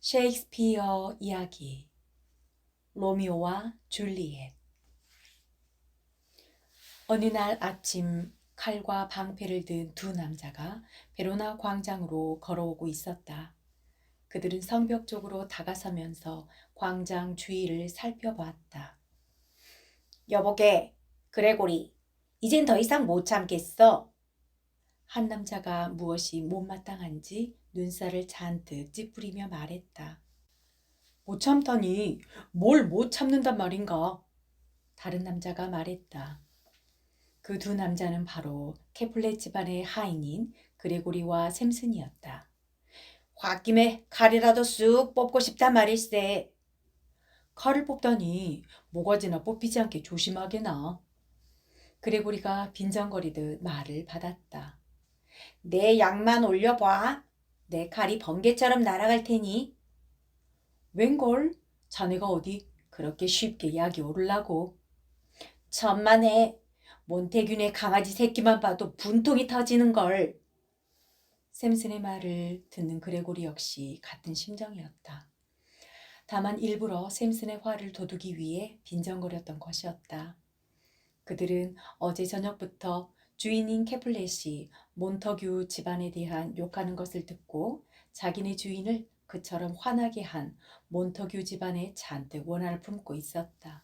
셰익스피어 이야기 로미오와 줄리엣. 어느 날 아침 칼과 방패를 든 두 남자가 베로나 광장으로 걸어오고 있었다. 그들은 성벽 쪽으로 다가서면서 광장 주위를 살펴보았다. 여보게, 그레고리, 이젠 더 이상 못 참겠어. 한 남자가 무엇이 못마땅한지 눈살을 잔뜩 찌푸리며 말했다. 못 참다니 뭘 못 참는단 말인가? 다른 남자가 말했다. 그 두 남자는 바로 캐플렛 집안의 하인인 그레고리와 샘슨이었다. 홧김에 칼이라도 쑥 뽑고 싶단 말일세. 칼을 뽑다니 모가지나 뽑히지 않게 조심하게나. 그레고리가 빈정거리듯 말을 받았다. 내 양만 올려봐. 내 칼이 번개처럼 날아갈 테니. 웬걸? 자네가 어디 그렇게 쉽게 약이 오르려고. 천만에 몬테균의 강아지 새끼만 봐도 분통이 터지는걸. 샘슨의 말을 듣는 그레고리 역시 같은 심정이었다. 다만 일부러 샘슨의 화를 돋우기 위해 빈정거렸던 것이었다. 그들은 어제 저녁부터 주인인 캐플렛이 몬터규 집안에 대한 욕하는 것을 듣고 자기네 주인을 그처럼 화나게 한 몬터규 집안에 잔뜩 원한을 품고 있었다.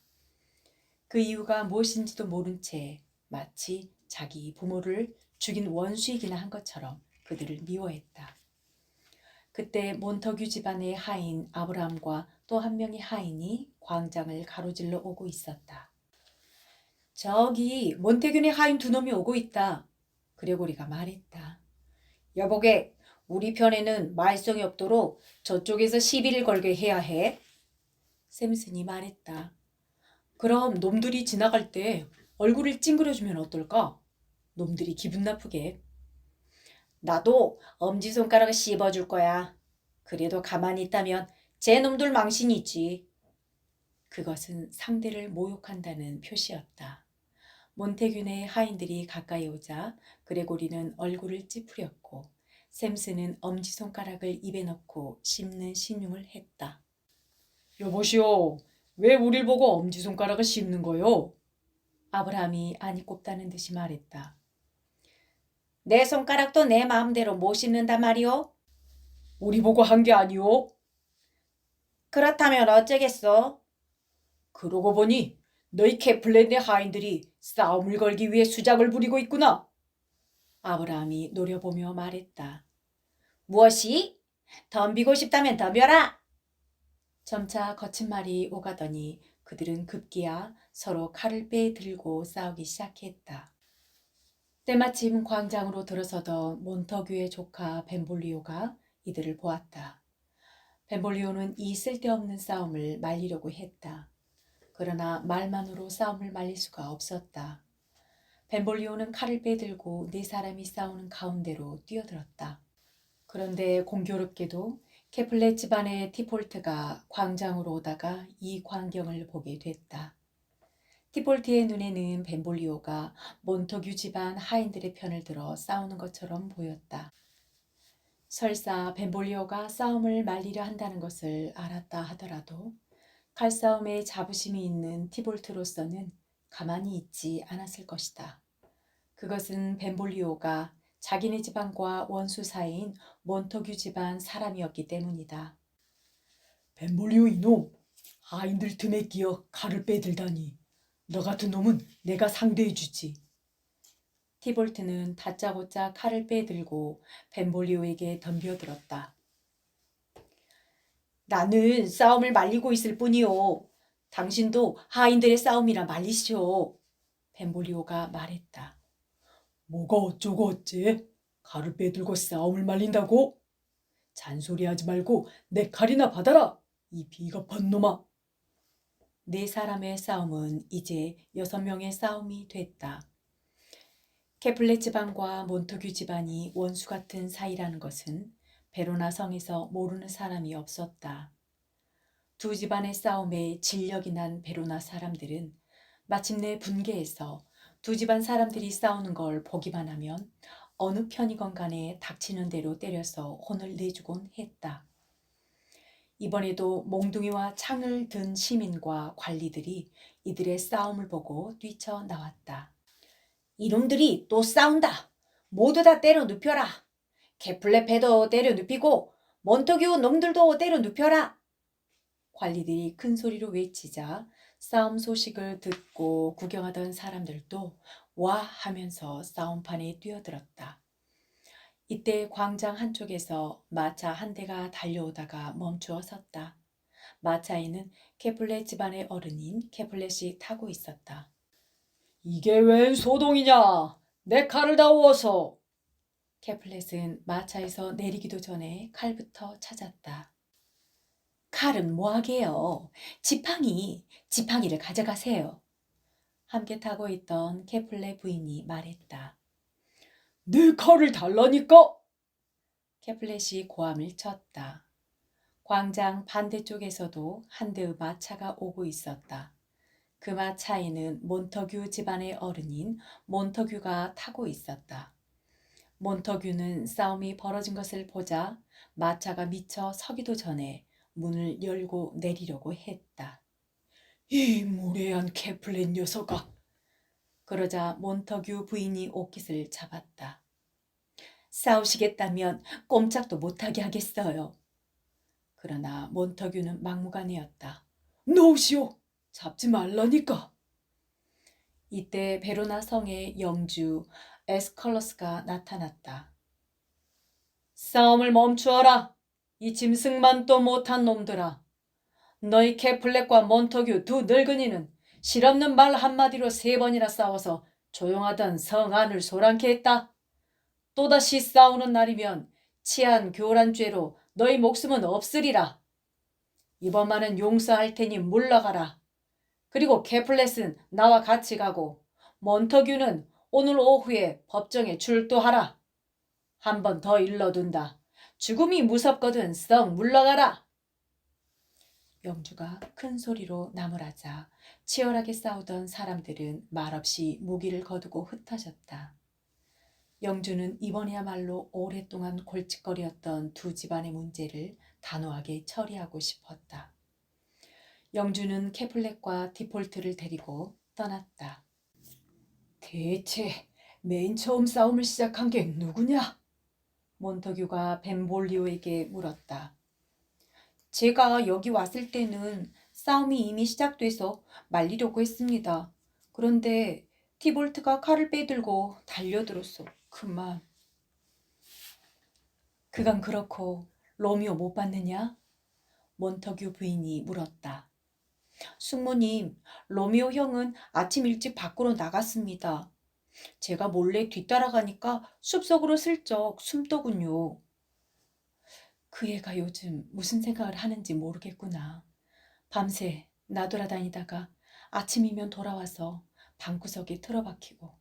그 이유가 무엇인지도 모른 채 마치 자기 부모를 죽인 원수이기나 한 것처럼 그들을 미워했다. 그때 몬터규 집안의 하인 아브라함과 또 한 명의 하인이 광장을 가로질러 오고 있었다. 저기 몬테균의 하인 두 놈이 오고 있다. 그레고리가 말했다. 여보게, 우리 편에는 말썽이 없도록 저쪽에서 시비를 걸게 해야 해. 샘슨이 말했다. 그럼 놈들이 지나갈 때 얼굴을 찡그려주면 어떨까? 놈들이 기분 나쁘게. 나도 엄지손가락을 씹어줄 거야. 그래도 가만히 있다면 제 놈들 망신이 있지. 그것은 상대를 모욕한다는 표시였다. 몬테균의 하인들이 가까이 오자 그레고리는 얼굴을 찌푸렸고 샘슨은 엄지손가락을 입에 넣고 씹는 신용을 했다. 여보시오, 왜 우릴 보고 엄지손가락을 씹는 거요? 아브라함이 아니 꼽다는 듯이 말했다. 내 손가락도 내 마음대로 못 씹는단 말이오? 우리 보고 한 게 아니오? 그렇다면 어쩌겠어? 그러고 보니 너희 캐플렛의 하인들이 싸움을 걸기 위해 수작을 부리고 있구나. 아브라함이 노려보며 말했다. 무엇이? 덤비고 싶다면 덤벼라. 점차 거친 말이 오가더니 그들은 급기야 서로 칼을 빼들고 싸우기 시작했다. 때마침 광장으로 들어서던 몬터규의 조카 벤볼리오가 이들을 보았다. 벤볼리오는 이 쓸데없는 싸움을 말리려고 했다. 그러나 말만으로 싸움을 말릴 수가 없었다. 벤볼리오는 칼을 빼들고 네 사람이 싸우는 가운데로 뛰어들었다. 그런데 공교롭게도 캐플렛 집안의 티폴트가 광장으로 오다가 이 광경을 보게 됐다. 티폴트의 눈에는 벤볼리오가 몬터규 집안 하인들의 편을 들어 싸우는 것처럼 보였다. 설사 벤볼리오가 싸움을 말리려 한다는 것을 알았다 하더라도 칼싸움에 자부심이 있는 티볼트로서는 가만히 있지 않았을 것이다. 그것은 벤볼리오가 자기네 집안과 원수 사이인 몬터규 집안 사람이었기 때문이다. 벤볼리오 이놈, 하인들 틈에 끼어 칼을 빼들다니. 너 같은 놈은 내가 상대해주지. 티볼트는 다짜고짜 칼을 빼들고 벤볼리오에게 덤벼들었다. 나는 싸움을 말리고 있을 뿐이요. 당신도 하인들의 싸움이라 말리시오. 벤볼리오가 말했다. 뭐가 어쩌고 어째? 칼을 빼들고 싸움을 말린다고? 잔소리하지 말고 내 칼이나 받아라, 이 비겁한 놈아. 네 사람의 싸움은 이제 6명의 싸움이 됐다. 캐플렛 집안과 몬터규 집안이 원수 같은 사이라는 것은 베로나 성에서 모르는 사람이 없었다. 두 집안의 싸움에 진력이 난 베로나 사람들은 마침내 분개해서 두 집안 사람들이 싸우는 걸 보기만 하면 어느 편이건 간에 닥치는 대로 때려서 혼을 내주곤 했다. 이번에도 몽둥이와 창을 든 시민과 관리들이 이들의 싸움을 보고 뛰쳐나왔다. 이놈들이 또 싸운다. 모두 다 때려 눕혀라. 케플레페도 때려 눕히고 몬터규 놈들도 때려 눕혀라. 관리들이 큰 소리로 외치자 싸움 소식을 듣고 구경하던 사람들도 와 하면서 싸움판에 뛰어들었다. 이때 광장 한쪽에서 마차 한 대가 달려오다가 멈추어 섰다. 마차에는 케플렛 집안의 어른인 케플렛이 타고 있었다. 이게 웬 소동이냐? 내 칼을 다오어서. 케플렛은 마차에서 내리기도 전에 칼부터 찾았다. 칼은 뭐하게요? 지팡이를 가져가세요. 함께 타고 있던 케플렛 부인이 말했다. 내 칼을 달라니까? 케플렛이 고함을 쳤다. 광장 반대쪽에서도 한 대의 마차가 오고 있었다. 그 마차에는 몬터규 집안의 어른인 몬터규가 타고 있었다. 몬터규는 싸움이 벌어진 것을 보자 마차가 미쳐 서기도 전에 문을 열고 내리려고 했다. 이 무례한 케플렛 녀석아. 그러자 몬터규 부인이 옷깃을 잡았다. 싸우시겠다면 꼼짝도 못하게 하겠어요. 그러나 몬터규는 막무가내였다. 놓으시오. 잡지 말라니까. 이때 베로나 성의 영주 에스컬러스가 나타났다. 싸움을 멈추어라. 이 짐승만도 못한 놈들아. 너희 케플렛과 몬터규 두 늙은이는 실없는 말 한마디로 3번이나 싸워서 조용하던 성 안을 소란케 했다. 또다시 싸우는 날이면 치안 교란죄로 너희 목숨은 없으리라. 이번만은 용서할 테니 물러가라. 그리고 케플렛은 나와 같이 가고 몬터규는 오늘 오후에 법정에 출두하라. 한 번 더 일러둔다. 죽음이 무섭거든 썩 물러가라. 영주가 큰 소리로 나무라자 치열하게 싸우던 사람들은 말없이 무기를 거두고 흩어졌다. 영주는 이번이야말로 오랫동안 골칫거리였던 두 집안의 문제를 단호하게 처리하고 싶었다. 영주는 케플렛과 디폴트를 데리고 떠났다. 대체 맨 처음 싸움을 시작한 게 누구냐? 몬터규가 벤볼리오에게 물었다. 제가 여기 왔을 때는 싸움이 이미 시작돼서 말리려고 했습니다. 그런데 티볼트가 칼을 빼들고 달려들었어. 그만. 그건 그렇고 로미오 못 봤느냐? 몬터규 부인이 물었다. 숙모님, 로미오 형은 아침 일찍 밖으로 나갔습니다. 제가 몰래 뒤따라가니까 숲속으로 슬쩍 숨더군요. 그 애가 요즘 무슨 생각을 하는지 모르겠구나. 밤새 나돌아다니다가 아침이면 돌아와서 방구석에 틀어박히고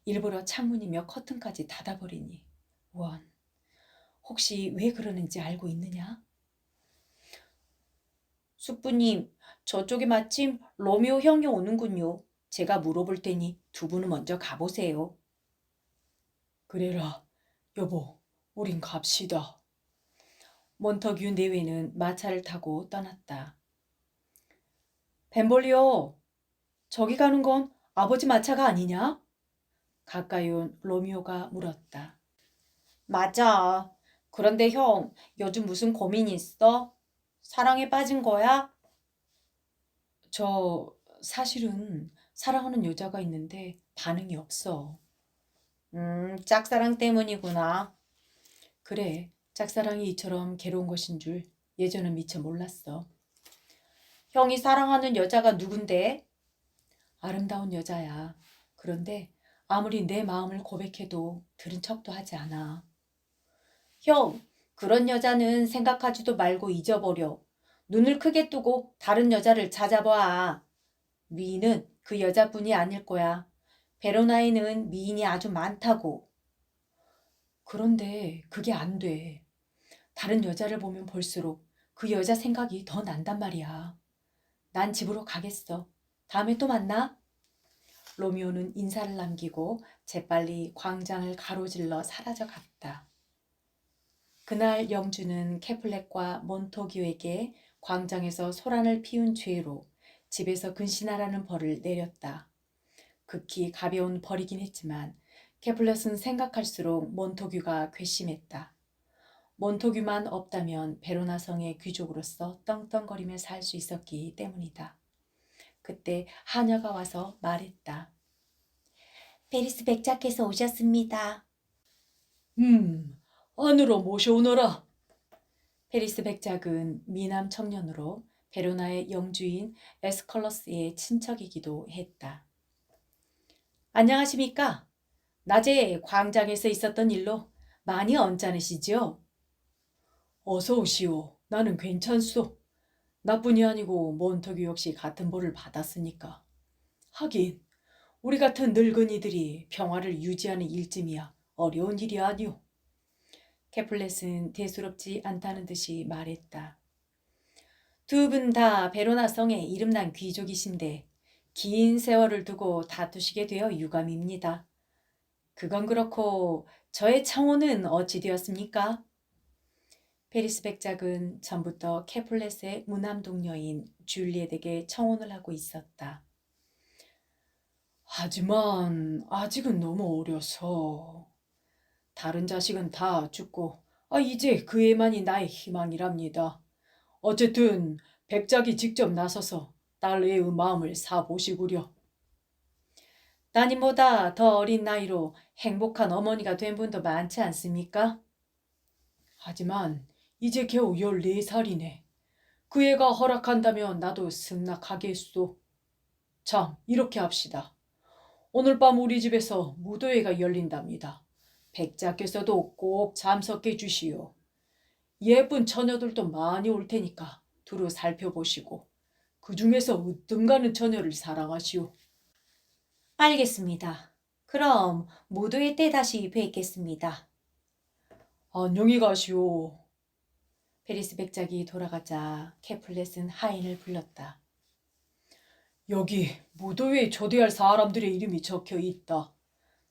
일부러 창문이며 커튼까지 닫아버리니 원, 혹시 왜 그러는지 알고 있느냐? 숙부님, 저쪽에 마침 로미오 형이 오는군요. 제가 물어볼 테니 두 분은 먼저 가보세요. 그래라, 여보, 우린 갑시다. 몬터규 내외는 마차를 타고 떠났다. 벤볼리오, 저기 가는 건 아버지 마차가 아니냐? 가까이 온 로미오가 물었다. 맞아. 그런데 형, 요즘 무슨 고민이 있어? 사랑에 빠진 거야? 저 사실은 사랑하는 여자가 있는데 반응이 없어. 짝사랑 때문이구나. 그래, 짝사랑이 이처럼 괴로운 것인 줄 예전엔 미처 몰랐어. 형이 사랑하는 여자가 누군데? 아름다운 여자야. 그런데 아무리 내 마음을 고백해도 들은 척도 하지 않아. 형, 그런 여자는 생각하지도 말고 잊어버려. 눈을 크게 뜨고 다른 여자를 찾아봐. 미인은 그 여자뿐이 아닐 거야. 베로나에는 미인이 아주 많다고. 그런데 그게 안 돼. 다른 여자를 보면 볼수록 그 여자 생각이 더 난단 말이야. 난 집으로 가겠어. 다음에 또 만나? 로미오는 인사를 남기고 재빨리 광장을 가로질러 사라져 갔다. 그날 영주는 캐플렛과 몬토규에게 광장에서 소란을 피운 죄로 집에서 근신하라는 벌을 내렸다. 극히 가벼운 벌이긴 했지만 캐플렛은 생각할수록 몬토규가 괘씸했다. 몬토규만 없다면 베로나 성의 귀족으로서 떵떵거리며 살 수 있었기 때문이다. 그때 하녀가 와서 말했다. 페리스 백작께서 오셨습니다. 안으로 모셔오너라. 페리스 백작은 미남 청년으로 베로나의 영주인 에스컬러스의 친척이기도 했다. 안녕하십니까? 낮에 광장에서 있었던 일로 많이 언짢으시지요? 어서 오시오. 나는 괜찮소. 나뿐이 아니고 몬터규 역시 같은 벌을 받았으니까. 하긴 우리 같은 늙은이들이 평화를 유지하는 일쯤이야 어려운 일이 아니오. 캐플렛은 대수롭지 않다는 듯이 말했다. 두 분 다 베로나 성의 이름난 귀족이신데 긴 세월을 두고 다투시게 되어 유감입니다. 그건 그렇고 저의 청혼은 어찌 되었습니까? 페리스 백작은 전부터 캐플렛의 무남 동료인 줄리엣에게 청혼을 하고 있었다. 하지만 아직은 너무 어려서 다른 자식은 다 죽고 이제 그 애만이 나의 희망이랍니다. 어쨌든 백작이 직접 나서서 딸의 마음을 사보시구려. 따님보다 더 어린 나이로 행복한 어머니가 된 분도 많지 않습니까? 하지만 이제 겨우 14살이네. 그 애가 허락한다면 나도 승낙하겠소. 참, 이렇게 합시다. 오늘 밤 우리 집에서 무도회가 열린답니다. 백작께서도 꼭 참석해 주시오. 예쁜 처녀들도 많이 올 테니까 두루 살펴보시고 그 중에서 으뜸 가는 처녀를 사랑하시오. 알겠습니다. 그럼 무도회 때 다시 뵙겠습니다. 안녕히 가시오. 페리스 백작이 돌아가자 캐플렛은 하인을 불렀다. 여기 무도회에 초대할 사람들의 이름이 적혀 있다.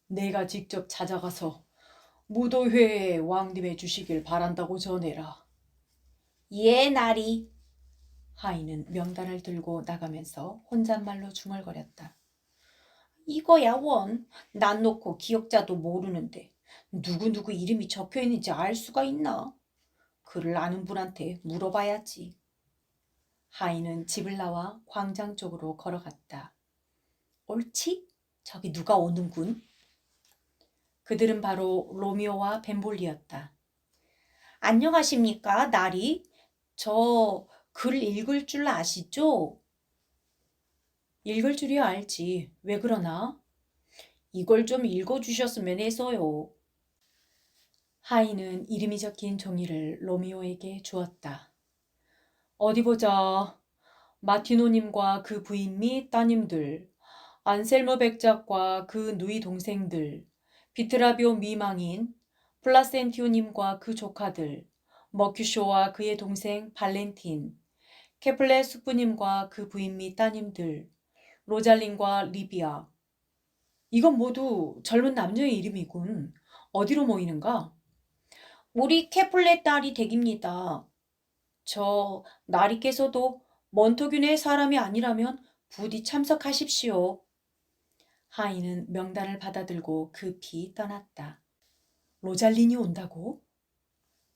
내가 직접 찾아가서 무도회에 왕림해 주시길 바란다고 전해라. 예, 나리. 하인은 명단을 들고 나가면서 혼잣말로 중얼거렸다. 이거야 원. 난 놓고 기억자도 모르는데 누구누구 이름이 적혀 있는지 알 수가 있나? 그를 아는 분한테 물어봐야지. 하인은 집을 나와 광장 쪽으로 걸어갔다. 옳지? 저기 누가 오는군. 그들은 바로 로미오와 벤볼리였다. 안녕하십니까, 나리? 저 글 읽을 줄 아시죠? 읽을 줄이야 알지. 왜 그러나? 이걸 좀 읽어주셨으면 해서요. 하인은 이름이 적힌 종이를 로미오에게 주었다. 어디 보자. 마티노님과 그 부인 및 따님들, 안셀모 백작과 그 누이 동생들, 비트라비오 미망인, 플라센티오님과 그 조카들, 머큐쇼와 그의 동생 발렌틴, 케플레 숙부님과 그 부인 및 따님들, 로잘린과 리비아. 이건 모두 젊은 남녀의 이름이군. 어디로 모이는가? 우리 케플레 딸이 댁입니다. 저 나리께서도 몬토균의 사람이 아니라면 부디 참석하십시오. 하인은 명단을 받아들고 급히 떠났다. 로잘린이 온다고?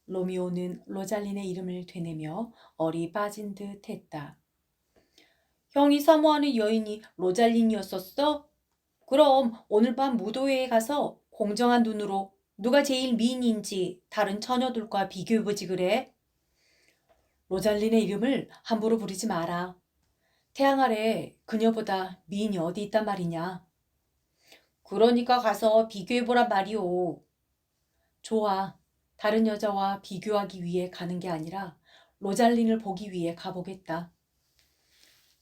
로미오는 로잘린의 이름을 되뇌며 얼이 빠진 듯 했다. 형이 사모하는 여인이 로잘린이었었어? 그럼 오늘 밤 무도회에 가서 공정한 눈으로 누가 제일 미인인지 다른 처녀들과 비교해보지 그래? 로잘린의 이름을 함부로 부르지 마라. 태양 아래 그녀보다 미인이 어디 있단 말이냐. 그러니까 가서 비교해보란 말이오. 좋아. 다른 여자와 비교하기 위해 가는 게 아니라 로잘린을 보기 위해 가보겠다.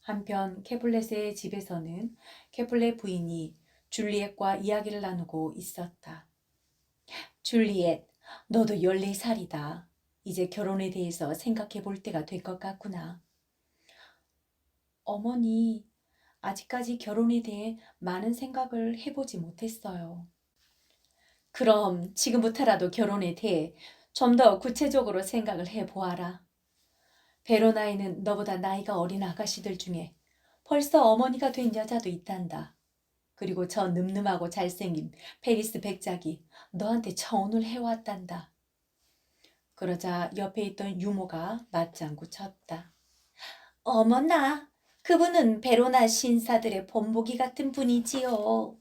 한편 캐플렛의 집에서는 캐플렛 부인이 줄리엣과 이야기를 나누고 있었다. 줄리엣, 너도 14살이다. 이제 결혼에 대해서 생각해 볼 때가 될 것 같구나. 어머니, 아직까지 결혼에 대해 많은 생각을 해보지 못했어요. 그럼 지금부터라도 결혼에 대해 좀 더 구체적으로 생각을 해보아라. 베로나에는 너보다 나이가 어린 아가씨들 중에 벌써 어머니가 된 여자도 있단다. 그리고 저 늠름하고 잘생긴 페리스 백작이 너한테 청혼을 해왔단다. 그러자 옆에 있던 유모가 맞장구 쳤다. 어머나, 그분은 베로나 신사들의 본보기 같은 분이지요.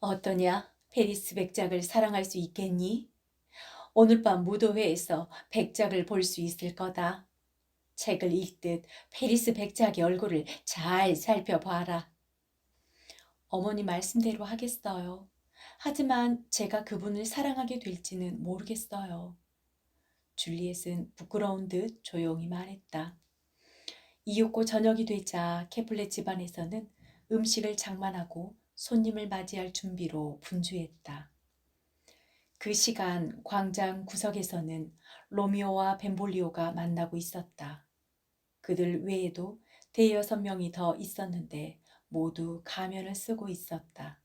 어떠냐? 페리스 백작을 사랑할 수 있겠니? 오늘 밤 무도회에서 백작을 볼 수 있을 거다. 책을 읽듯 페리스 백작의 얼굴을 잘 살펴봐라. 어머니 말씀대로 하겠어요. 하지만 제가 그분을 사랑하게 될지는 모르겠어요. 줄리엣은 부끄러운 듯 조용히 말했다. 이윽고 저녁이 되자 케플레 집안에서는 음식을 장만하고 손님을 맞이할 준비로 분주했다. 그 시간 광장 구석에서는 로미오와 벤볼리오가 만나고 있었다. 그들 외에도 대여섯 명이 더 있었는데 모두 가면을 쓰고 있었다.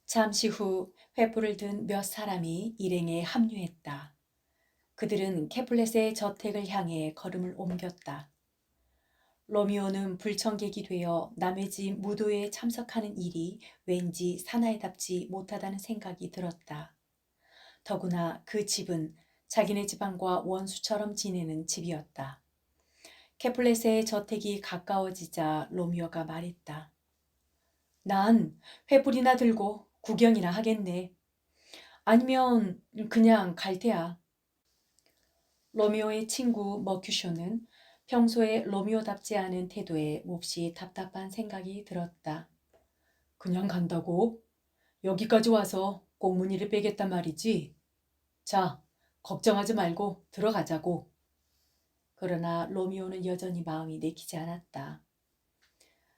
잠시 후 횃불을 든 몇 사람이 일행에 합류했다. 그들은 캐플렛의 저택을 향해 걸음을 옮겼다. 로미오는 불청객이 되어 남의 집 무도회에 참석하는 일이 왠지 사나이답지 못하다는 생각이 들었다. 더구나 그 집은 자기네 집안과 원수처럼 지내는 집이었다. 캐플렛의 저택이 가까워지자 로미오가 말했다. 난 횃불이나 들고 구경이나 하겠네. 아니면 그냥 갈 테야. 로미오의 친구 머큐쇼는 평소에 로미오답지 않은 태도에 몹시 답답한 생각이 들었다. 그냥 간다고? 여기까지 와서 꽁무니를 빼겠단 말이지? 자, 걱정하지 말고 들어가자고. 그러나 로미오는 여전히 마음이 내키지 않았다.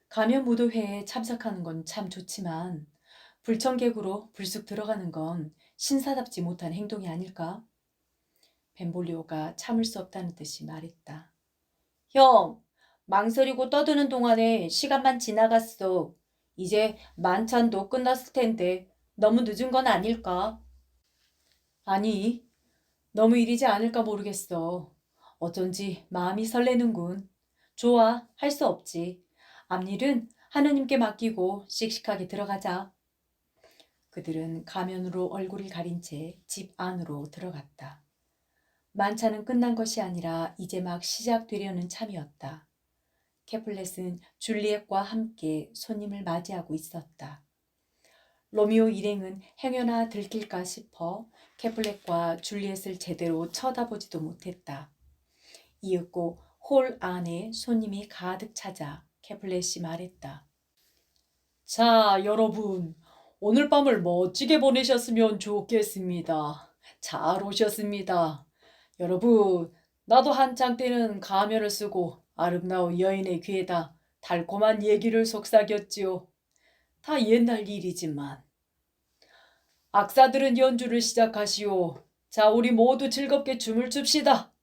가면 무도회에 참석하는 건 참 좋지만 불청객으로 불쑥 들어가는 건 신사답지 못한 행동이 아닐까? 벤볼리오가 참을 수 없다는 듯이 말했다. 형, 망설이고 떠드는 동안에 시간만 지나갔어. 이제 만찬도 끝났을 텐데 너무 늦은 건 아닐까? 아니, 너무 일이지 않을까 모르겠어. 어쩐지 마음이 설레는군. 좋아, 할 수 없지. 앞일은 하느님께 맡기고 씩씩하게 들어가자. 그들은 가면으로 얼굴을 가린 채 집 안으로 들어갔다. 만찬은 끝난 것이 아니라 이제 막 시작되려는 참이었다. 캐플렛은 줄리엣과 함께 손님을 맞이하고 있었다. 로미오 일행은 행여나 들킬까 싶어 캐플렛과 줄리엣을 제대로 쳐다보지도 못했다. 이윽고 홀 안에 손님이 가득 차자 캐플렛이 말했다. 자, 여러분, 오늘 밤을 멋지게 보내셨으면 좋겠습니다. 잘 오셨습니다. 여러분, 나도 한창 때는 가면을 쓰고 아름다운 여인의 귀에다 달콤한 얘기를 속삭였지요. 다 옛날 일이지만. 악사들은 연주를 시작하시오. 자, 우리 모두 즐겁게 춤을 춥시다.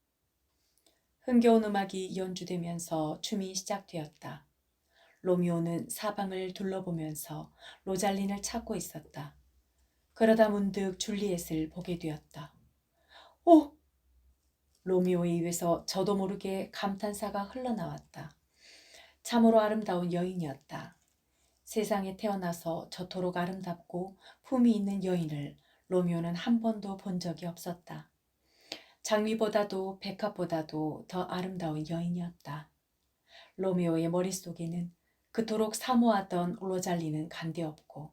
흥겨운 음악이 연주되면서 춤이 시작되었다. 로미오는 사방을 둘러보면서 로잘린을 찾고 있었다. 그러다 문득 줄리엣을 보게 되었다. 오! 로미오의 입에서 저도 모르게 감탄사가 흘러나왔다. 참으로 아름다운 여인이었다. 세상에 태어나서 저토록 아름답고 품이 있는 여인을 로미오는 한 번도 본 적이 없었다. 장미보다도 백합보다도 더 아름다운 여인이었다. 로미오의 머릿속에는 그토록 사모하던 로잘리는 간데없고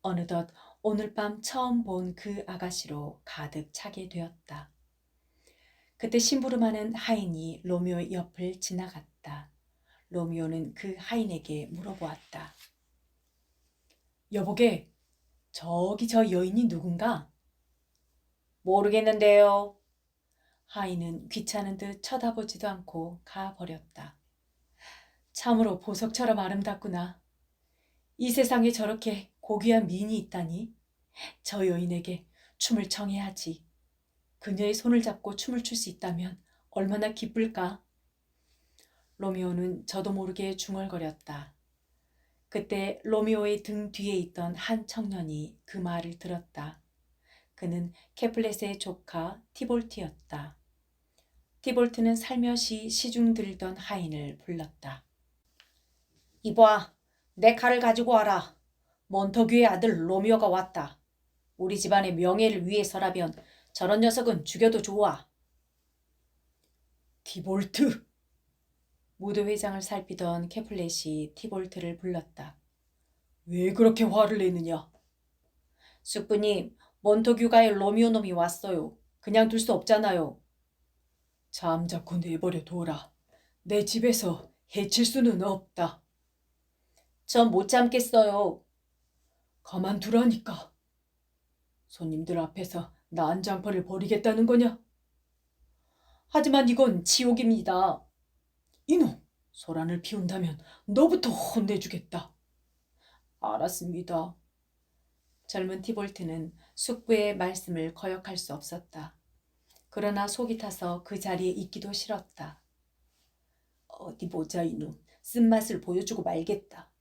어느덧 오늘 밤 처음 본 그 아가씨로 가득 차게 되었다. 그때 심부름하는 하인이 로미오 옆을 지나갔다. 로미오는 그 하인에게 물어보았다. 여보게, 저기 저 여인이 누군가? 모르겠는데요. 하인은 귀찮은 듯 쳐다보지도 않고 가버렸다. 참으로 보석처럼 아름답구나. 이 세상에 저렇게 고귀한 미인이 있다니. 저 여인에게 춤을 청해야지. 그녀의 손을 잡고 춤을 출 수 있다면 얼마나 기쁠까. 로미오는 저도 모르게 중얼거렸다. 그때 로미오의 등 뒤에 있던 한 청년이 그 말을 들었다. 그는 캐플렛의 조카 티볼트였다. 티볼트는 살며시 시중 들던 하인을 불렀다. 이봐, 내 칼을 가지고 와라. 몬터규의 아들 로미오가 왔다. 우리 집안의 명예를 위해서라면 저런 녀석은 죽여도 좋아. 티볼트! 무도회장을 살피던 캐플렛이 티볼트를 불렀다. 왜 그렇게 화를 내느냐? 숙부님, 몬터규가의 로미오 놈이 왔어요. 그냥 둘 수 없잖아요. 잠자코 내버려 둬라. 내 집에서 해칠 수는 없다. 전 못 참겠어요. 가만두라니까. 손님들 앞에서 난장판을 벌이겠다는 거냐? 하지만 이건 지옥입니다. 이놈, 소란을 피운다면 너부터 혼내주겠다. 알았습니다. 젊은 티볼트는 숙부의 말씀을 거역할 수 없었다. 그러나 속이 타서 그 자리에 있기도 싫었다. 어디 보자 이놈, 쓴맛을 보여주고 말겠다.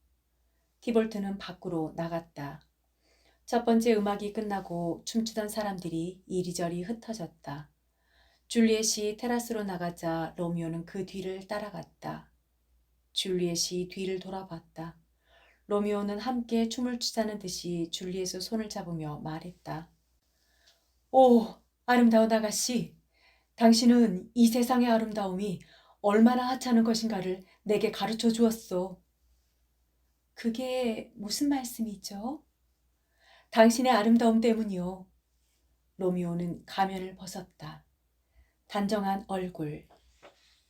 티볼트는 밖으로 나갔다. 첫 번째 음악이 끝나고 춤추던 사람들이 이리저리 흩어졌다. 줄리엣이 테라스로 나가자 로미오는 그 뒤를 따라갔다. 줄리엣이 뒤를 돌아봤다. 로미오는 함께 춤을 추자는 듯이 줄리엣의 손을 잡으며 말했다. 오, 아름다운 아가씨. 당신은 이 세상의 아름다움이 얼마나 하찮은 것인가를 내게 가르쳐 주었소. 그게 무슨 말씀이죠? 당신의 아름다움 때문이요. 로미오는 가면을 벗었다. 단정한 얼굴,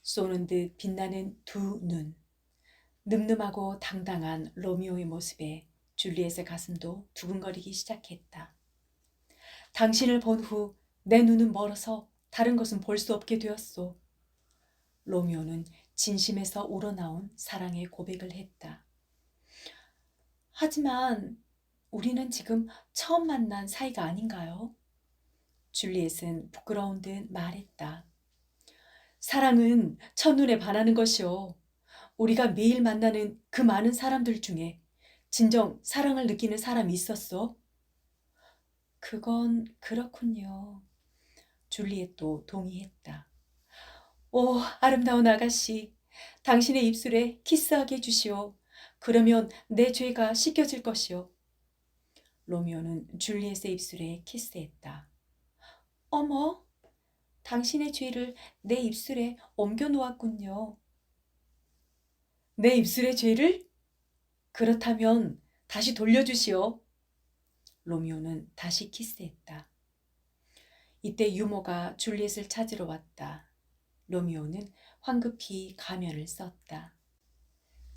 쏘는 듯 빛나는 두 눈, 늠름하고 당당한 로미오의 모습에 줄리엣의 가슴도 두근거리기 시작했다. 당신을 본 후 내 눈은 멀어서 다른 것은 볼 수 없게 되었소. 로미오는 진심에서 우러나온 사랑의 고백을 했다. 하지만 우리는 지금 처음 만난 사이가 아닌가요? 줄리엣은 부끄러운 듯 말했다. 사랑은 첫눈에 반하는 것이요. 우리가 매일 만나는 그 많은 사람들 중에 진정 사랑을 느끼는 사람이 있었어? 그건 그렇군요. 줄리엣도 동의했다. 오, 아름다운 아가씨. 당신의 입술에 키스하게 해주시오. 그러면 내 죄가 씻겨질 것이오. 로미오는 줄리엣의 입술에 키스했다. 어머, 당신의 죄를 내 입술에 옮겨 놓았군요. 내 입술의 죄를? 그렇다면 다시 돌려주시오. 로미오는 다시 키스했다. 이때 유모가 줄리엣을 찾으러 왔다. 로미오는 황급히 가면을 썼다.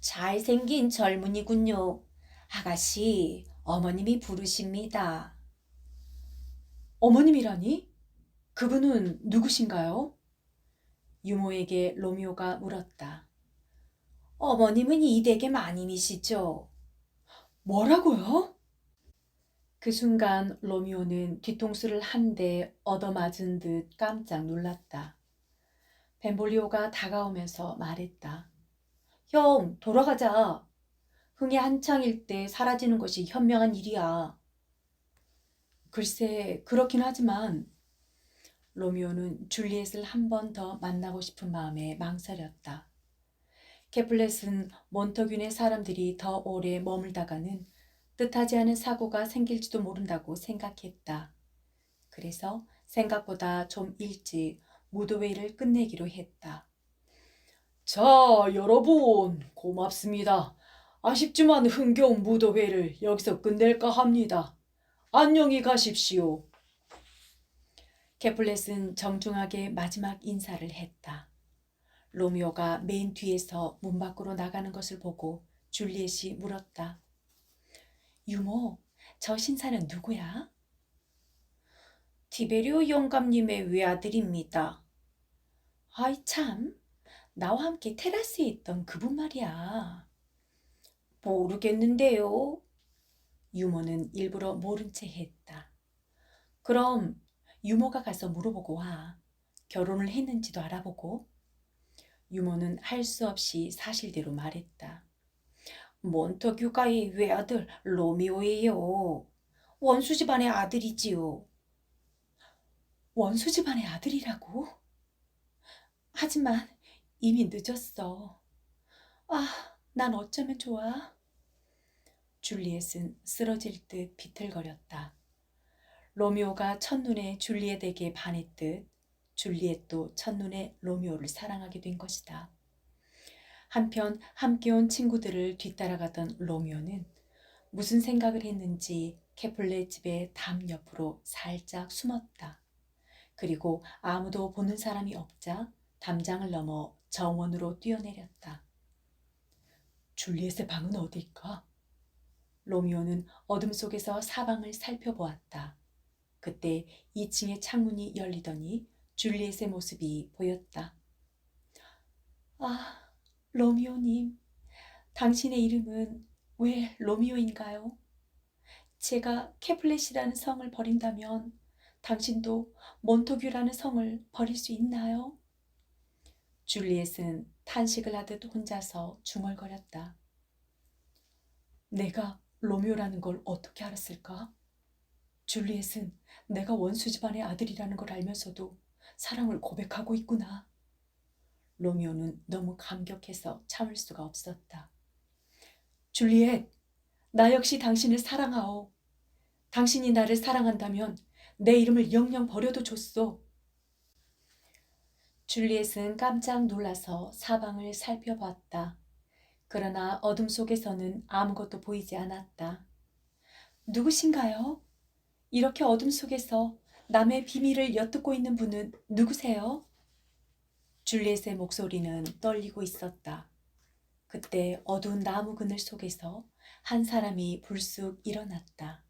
잘생긴 젊은이군요. 아가씨, 어머님이 부르십니다. 어머님이라니? 그분은 누구신가요? 유모에게 로미오가 물었다. 어머님은 이 댁의 마님이시죠. 뭐라고요? 그 순간 로미오는 뒤통수를 한 대 얻어맞은 듯 깜짝 놀랐다. 벤볼리오가 다가오면서 말했다. 형, 돌아가자. 흥이 한창일 때 사라지는 것이 현명한 일이야. 글쎄, 그렇긴 하지만 로미오는 줄리엣을 한 번 더 만나고 싶은 마음에 망설였다. 캐플렛은 몬터균의 사람들이 더 오래 머물다가는 뜻하지 않은 사고가 생길지도 모른다고 생각했다. 그래서 생각보다 좀 일찍 무도회를 끝내기로 했다. 자, 여러분, 고맙습니다. 아쉽지만 흥겨운 무도회를 여기서 끝낼까 합니다. 안녕히 가십시오. 캐플렛은 정중하게 마지막 인사를 했다. 로미오가 맨 뒤에서 문 밖으로 나가는 것을 보고 줄리엣이 물었다. 유모, 저 신사는 누구야? 티베리오 영감님의 외아들입니다. 아이 참, 나와 함께 테라스에 있던 그분 말이야. 모르겠는데요. 유모는 일부러 모른 채 했다. 그럼 유모가 가서 물어보고 와. 결혼을 했는지도 알아보고. 유모는 할 수 없이 사실대로 말했다. 몬터규가의 외아들 로미오예요. 원수 집안의 아들이지요. 원수 집안의 아들이라고? 하지만 이미 늦었어. 아, 난 어쩌면 좋아? 줄리엣은 쓰러질 듯 비틀거렸다. 로미오가 첫눈에 줄리엣에게 반했듯 줄리엣도 첫눈에 로미오를 사랑하게 된 것이다. 한편 함께 온 친구들을 뒤따라가던 로미오는 무슨 생각을 했는지 캐플렛 집의 담 옆으로 살짝 숨었다. 그리고 아무도 보는 사람이 없자 담장을 넘어 정원으로 뛰어내렸다. 줄리엣의 방은 어딜까? 로미오는 어둠 속에서 사방을 살펴보았다. 그때 2층의 창문이 열리더니 줄리엣의 모습이 보였다. 아, 로미오님, 당신의 이름은 왜 로미오인가요? 제가 캐플렛이라는 성을 버린다면 당신도 몬토규라는 성을 버릴 수 있나요? 줄리엣은 탄식을 하듯 혼자서 중얼거렸다. 내가 로미오라는 걸 어떻게 알았을까? 줄리엣은 내가 원수 집안의 아들이라는 걸 알면서도 사랑을 고백하고 있구나. 로미오는 너무 감격해서 참을 수가 없었다. 줄리엣, 나 역시 당신을 사랑하오. 당신이 나를 사랑한다면 내 이름을 영영 버려도 좋소. 줄리엣은 깜짝 놀라서 사방을 살펴봤다. 그러나 어둠 속에서는 아무것도 보이지 않았다. 누구신가요? 이렇게 어둠 속에서 남의 비밀을 엿듣고 있는 분은 누구세요? 줄리엣의 목소리는 떨리고 있었다. 그때 어두운 나무 그늘 속에서 한 사람이 불쑥 일어났다.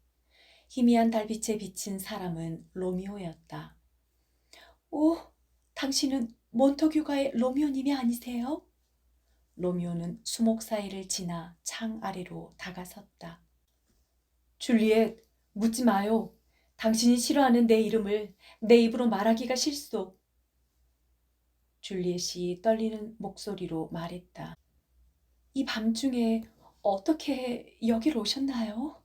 희미한 달빛에 비친 사람은 로미오였다. 오, 당신은 몬터규가의 로미오님이 아니세요? 로미오는 수목 사이를 지나 창 아래로 다가섰다. 줄리엣, 묻지 마요. 당신이 싫어하는 내 이름을 내 입으로 말하기가 싫소. 줄리엣이 떨리는 목소리로 말했다. 이 밤중에 어떻게 여기로 오셨나요?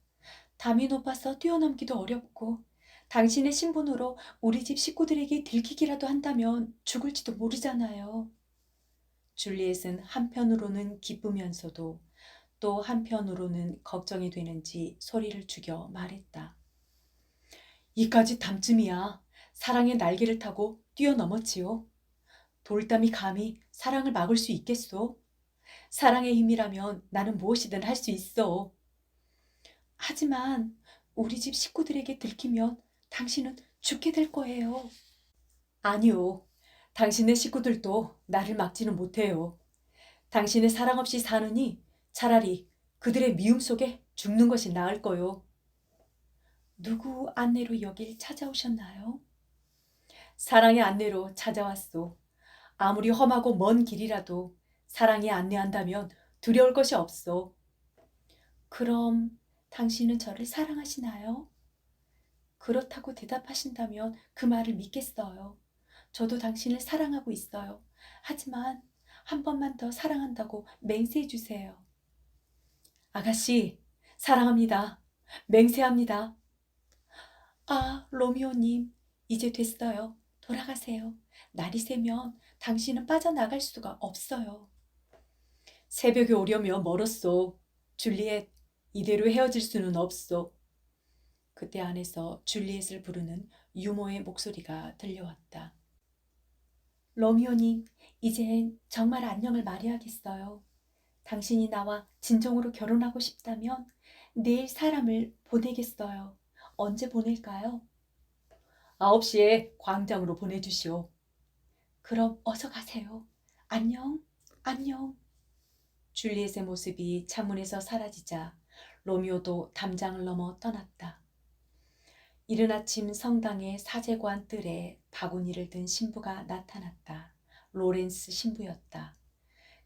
담이 높아서 뛰어넘기도 어렵고 당신의 신분으로 우리 집 식구들에게 들키기라도 한다면 죽을지도 모르잖아요. 줄리엣은 한편으로는 기쁘면서도 또 한편으로는 걱정이 되는지 소리를 죽여 말했다. 이까지 담쯤이야 사랑의 날개를 타고 뛰어넘었지요. 돌담이 감히 사랑을 막을 수 있겠소? 사랑의 힘이라면 나는 무엇이든 할 수 있어. 하지만 우리 집 식구들에게 들키면 당신은 죽게 될 거예요. 아니요. 당신의 식구들도 나를 막지는 못해요. 당신의 사랑 없이 사느니 차라리 그들의 미움 속에 죽는 것이 나을 거요. 누구 안내로 여길 찾아오셨나요? 사랑의 안내로 찾아왔소. 아무리 험하고 먼 길이라도 사랑이 안내한다면 두려울 것이 없소. 그럼 당신은 저를 사랑하시나요? 그렇다고 대답하신다면 그 말을 믿겠어요. 저도 당신을 사랑하고 있어요. 하지만 한 번만 더 사랑한다고 맹세해 주세요. 아가씨, 사랑합니다. 맹세합니다. 아, 로미오님, 이제 됐어요. 돌아가세요. 날이 새면 당신은 빠져나갈 수가 없어요. 새벽에 오려면 멀었소. 줄리엣, 이대로 헤어질 수는 없소. 그때 안에서 줄리엣을 부르는 유모의 목소리가 들려왔다. 로미오님, 이젠 정말 안녕을 말해야겠어요. 당신이 나와 진정으로 결혼하고 싶다면 내일 사람을 보내겠어요. 언제 보낼까요? 9시에 광장으로 보내주시오. 그럼 어서 가세요. 안녕, 안녕. 줄리엣의 모습이 창문에서 사라지자 로미오도 담장을 넘어 떠났다. 이른 아침 성당의 사제관 뜰에 바구니를 든 신부가 나타났다. 로렌스 신부였다.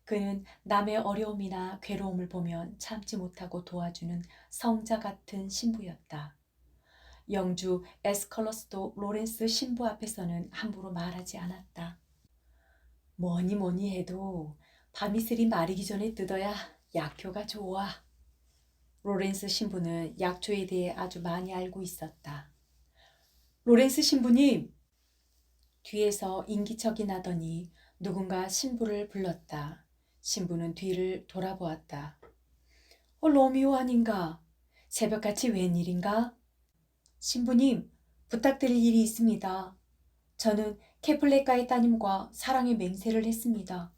그는 남의 어려움이나 괴로움을 보면 참지 못하고 도와주는 성자 같은 신부였다. 영주 에스컬러스도 로렌스 신부 앞에서는 함부로 말하지 않았다. 뭐니 뭐니 해도 밤이슬이 마르기 전에 뜯어야 약효가 좋아. 로렌스 신부는 약초에 대해 아주 많이 알고 있었다. 로렌스 신부님, 뒤에서 인기척이 나더니 누군가 신부를 불렀다. 신부는 뒤를 돌아보았다. 로미오 아닌가? 새벽같이 웬일인가? 신부님, 부탁드릴 일이 있습니다. 저는 케플레카의 따님과 사랑의 맹세를 했습니다.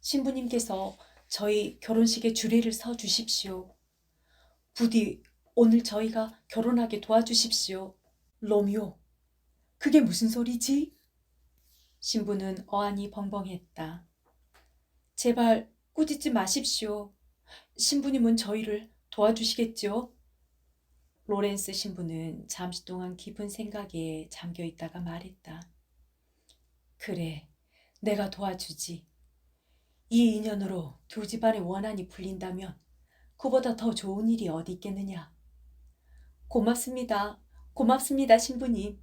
신부님께서 저희 결혼식에 주례를 서 주십시오. 부디 오늘 저희가 결혼하게 도와주십시오. 로미오, 그게 무슨 소리지? 신부는 어안이 벙벙했다. 제발 꾸짖지 마십시오. 신부님은 저희를 도와주시겠죠? 로렌스 신부는 잠시 동안 깊은 생각에 잠겨 있다가 말했다. 그래, 내가 도와주지. 이 인연으로 두 집안의 원한이 풀린다면 그보다 더 좋은 일이 어디 있겠느냐. 고맙습니다. 고맙습니다, 신부님.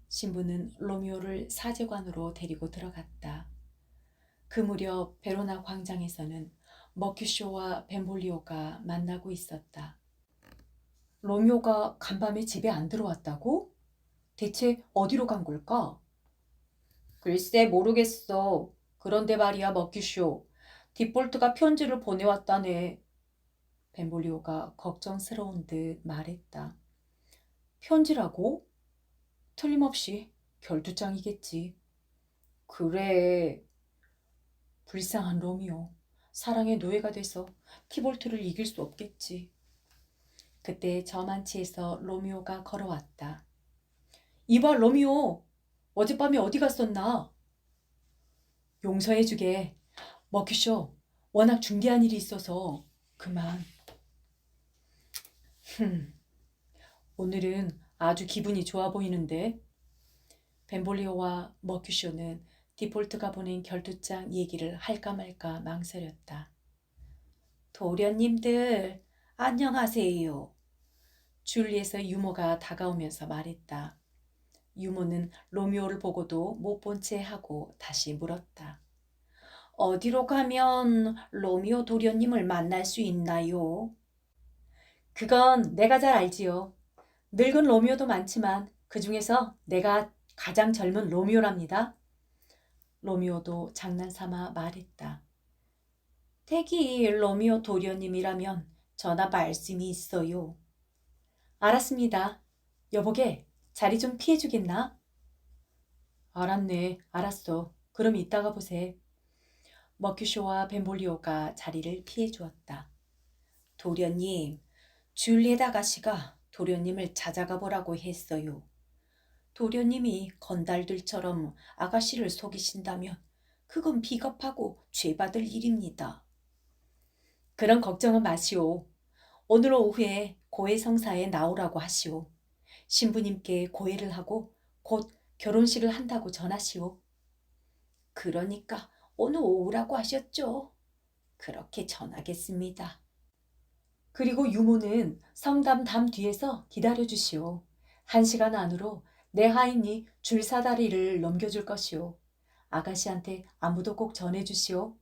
신부는 로미오를 사제관으로 데리고 들어갔다. 그 무렵 베로나 광장에서는 머큐쇼와 벤볼리오가 만나고 있었다. 로미오가 간밤에 집에 안 들어왔다고? 대체 어디로 간 걸까? 글쎄 모르겠어. 그런데 말이야 머큐쇼. 디폴트가 편지를 보내왔다네. 벤볼리오가 걱정스러운 듯 말했다. 편지라고? 틀림없이 결투장이겠지. 그래. 불쌍한 로미오. 사랑의 노예가 돼서 티볼트를 이길 수 없겠지. 그때 저만치에서 로미오가 걸어왔다. 이봐 로미오. 어젯밤에 어디 갔었나? 용서해주게. 머큐쇼. 워낙 중대한 일이 있어서 그만. 오늘은 아주 기분이 좋아 보이는데. 벤볼리오와 머큐쇼는 디폴트가 보낸 결투장 얘기를 할까 말까 망설였다. 도련님들 안녕하세요. 줄리에서 유모가 다가오면서 말했다. 유모는 로미오를 보고도 못 본 채 하고 다시 물었다. 어디로 가면 로미오 도련님을 만날 수 있나요? 그건 내가 잘 알지요. 늙은 로미오도 많지만 그 중에서 내가 가장 젊은 로미오랍니다. 로미오도 장난삼아 말했다. 태기 로미오 도련님이라면 전하 말씀이 있어요. 알았습니다. 여보게 자리 좀 피해주겠나? 알았네. 알았어. 그럼 이따가 보세. 머큐쇼와 벤볼리오가 자리를 피해주었다. 도련님, 줄리엣 아가씨가 도련님을 찾아가 보라고 했어요. 도련님이 건달들처럼 아가씨를 속이신다면 그건 비겁하고 죄받을 일입니다. 그런 걱정은 마시오. 오늘 오후에 고해성사에 나오라고 하시오. 신부님께 고해를 하고 곧 결혼식을 한다고 전하시오. 그러니까 오늘 오후라고 하셨죠. 그렇게 전하겠습니다. 그리고 유모는 성담 담 뒤에서 기다려주시오. 1시간 안으로 내 하인이 줄사다리를 넘겨줄 것이오. 아가씨한테 아무도 꼭 전해주시오.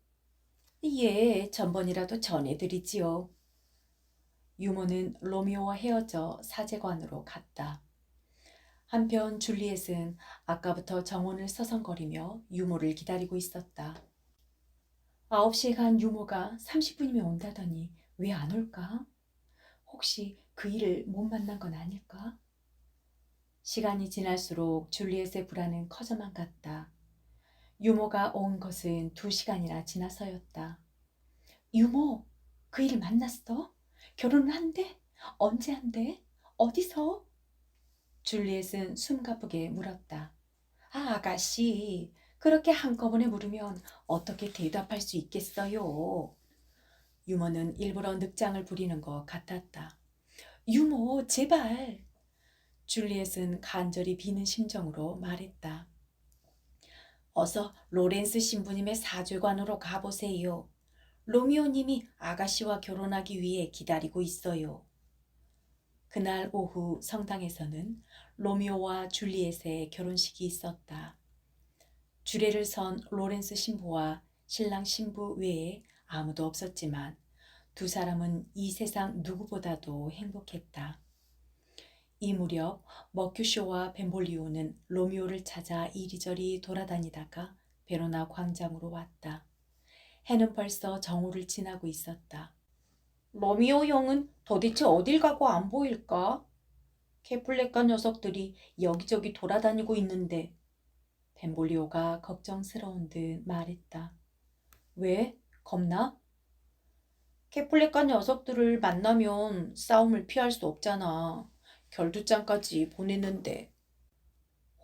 예, 전번이라도 전해드리지요. 유모는 로미오와 헤어져 사제관으로 갔다. 한편 줄리엣은 아까부터 정원을 서성거리며 유모를 기다리고 있었다. 9시에 간 유모가 30분이면 온다더니 왜 안 올까? 혹시 그 일을 못 만난 건 아닐까? 시간이 지날수록 줄리엣의 불안은 커져만 갔다. 유모가 온 것은 2시간이나 지나서였다. 유모, 그 일 만났어? 결혼을 한대? 언제 한대? 어디서? 줄리엣은 숨가쁘게 물었다. 아가씨, 그렇게 한꺼번에 물으면 어떻게 대답할 수 있겠어요? 유모는 일부러 늑장을 부리는 것 같았다. 유모, 제발. 줄리엣은 간절히 비는 심정으로 말했다. 어서 로렌스 신부님의 사죄관으로 가보세요. 로미오님이 아가씨와 결혼하기 위해 기다리고 있어요. 그날 오후 성당에서는 로미오와 줄리엣의 결혼식이 있었다. 주례를 선 로렌스 신부와 신랑 신부 외에 아무도 없었지만 두 사람은 이 세상 누구보다도 행복했다. 이 무렵 머큐쇼와 벤볼리오는 로미오를 찾아 이리저리 돌아다니다가 베로나 광장으로 왔다. 해는 벌써 정오를 지나고 있었다. 로미오 형은 도대체 어딜 가고 안 보일까? 케플레카 녀석들이 여기저기 돌아다니고 있는데 벤볼리오가 걱정스러운 듯 말했다. 왜? 겁나? 케플레카 녀석들을 만나면 싸움을 피할 수 없잖아. 결투장까지 보냈는데.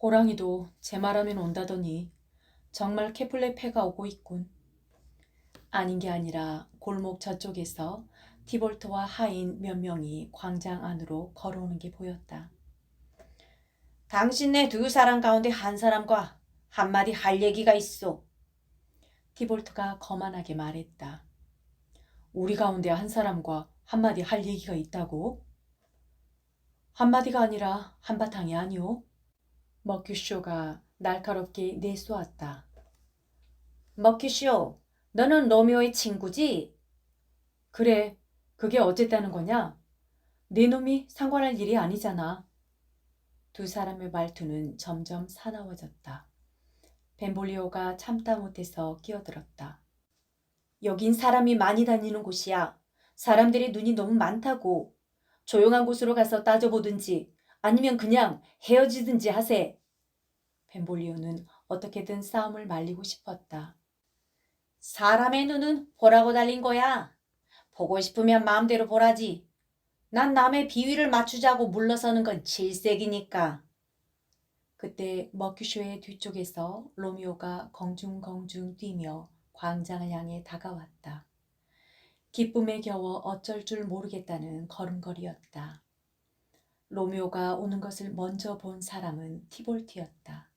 호랑이도 제 말하면 온다더니 정말 케플레페가 오고 있군. 아닌 게 아니라 골목 저쪽에서 티볼트와 하인 몇 명이 광장 안으로 걸어오는 게 보였다. 당신네 두 사람 가운데 한 사람과 한마디 할 얘기가 있어. 티볼트가 거만하게 말했다. 우리 가운데 한 사람과 한마디 할 얘기가 있다고? 한마디가 아니라 한바탕이 아니오. 머큐쇼가 날카롭게 내쏘았다. 머큐쇼, 너는 로미오의 친구지? 그래, 그게 어쨌다는 거냐? 네 놈이 상관할 일이 아니잖아. 두 사람의 말투는 점점 사나워졌다. 벤볼리오가 참다 못해서 끼어들었다. 여긴 사람이 많이 다니는 곳이야. 사람들의 눈이 너무 많다고. 조용한 곳으로 가서 따져보든지 아니면 그냥 헤어지든지 하세. 벤볼리오는 어떻게든 싸움을 말리고 싶었다. 사람의 눈은 보라고 달린 거야. 보고 싶으면 마음대로 보라지. 난 남의 비위를 맞추자고 물러서는 건 질색이니까. 그때 머큐쇼의 뒤쪽에서 로미오가 공중공중 뛰며 광장을 향해 다가왔다. 기쁨에 겨워 어쩔 줄 모르겠다는 걸음걸이였다. 로미오가 오는 것을 먼저 본 사람은 티볼트였다.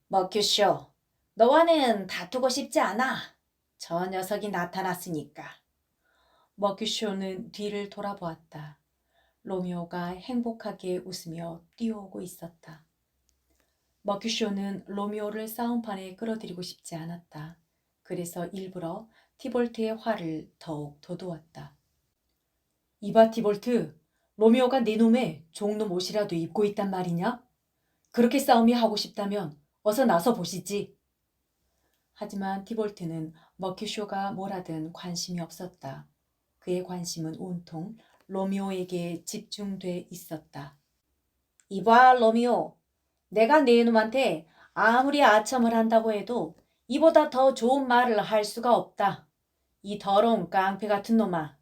머큐쇼, 너와는 다투고 싶지 않아. 저 녀석이 나타났으니까. 머큐쇼는 뒤를 돌아보았다. 로미오가 행복하게 웃으며 뛰어오고 있었다. 머큐쇼는 로미오를 싸움판에 끌어들이고 싶지 않았다. 그래서 일부러 티볼트의 화를 더욱 돋우었다. 이봐 티볼트, 로미오가 네 놈의 종놈 옷이라도 입고 있단 말이냐? 그렇게 싸움이 하고 싶다면 어서 나서 보시지. 하지만 티볼트는 머큐쇼가 뭘 하든 관심이 없었다. 그의 관심은 온통 로미오에게 집중돼 있었다. 이봐 로미오, 내가 네 놈한테 아무리 아첨을 한다고 해도 이보다 더 좋은 말을 할 수가 없다. 이 더러운 깡패 같은 놈아.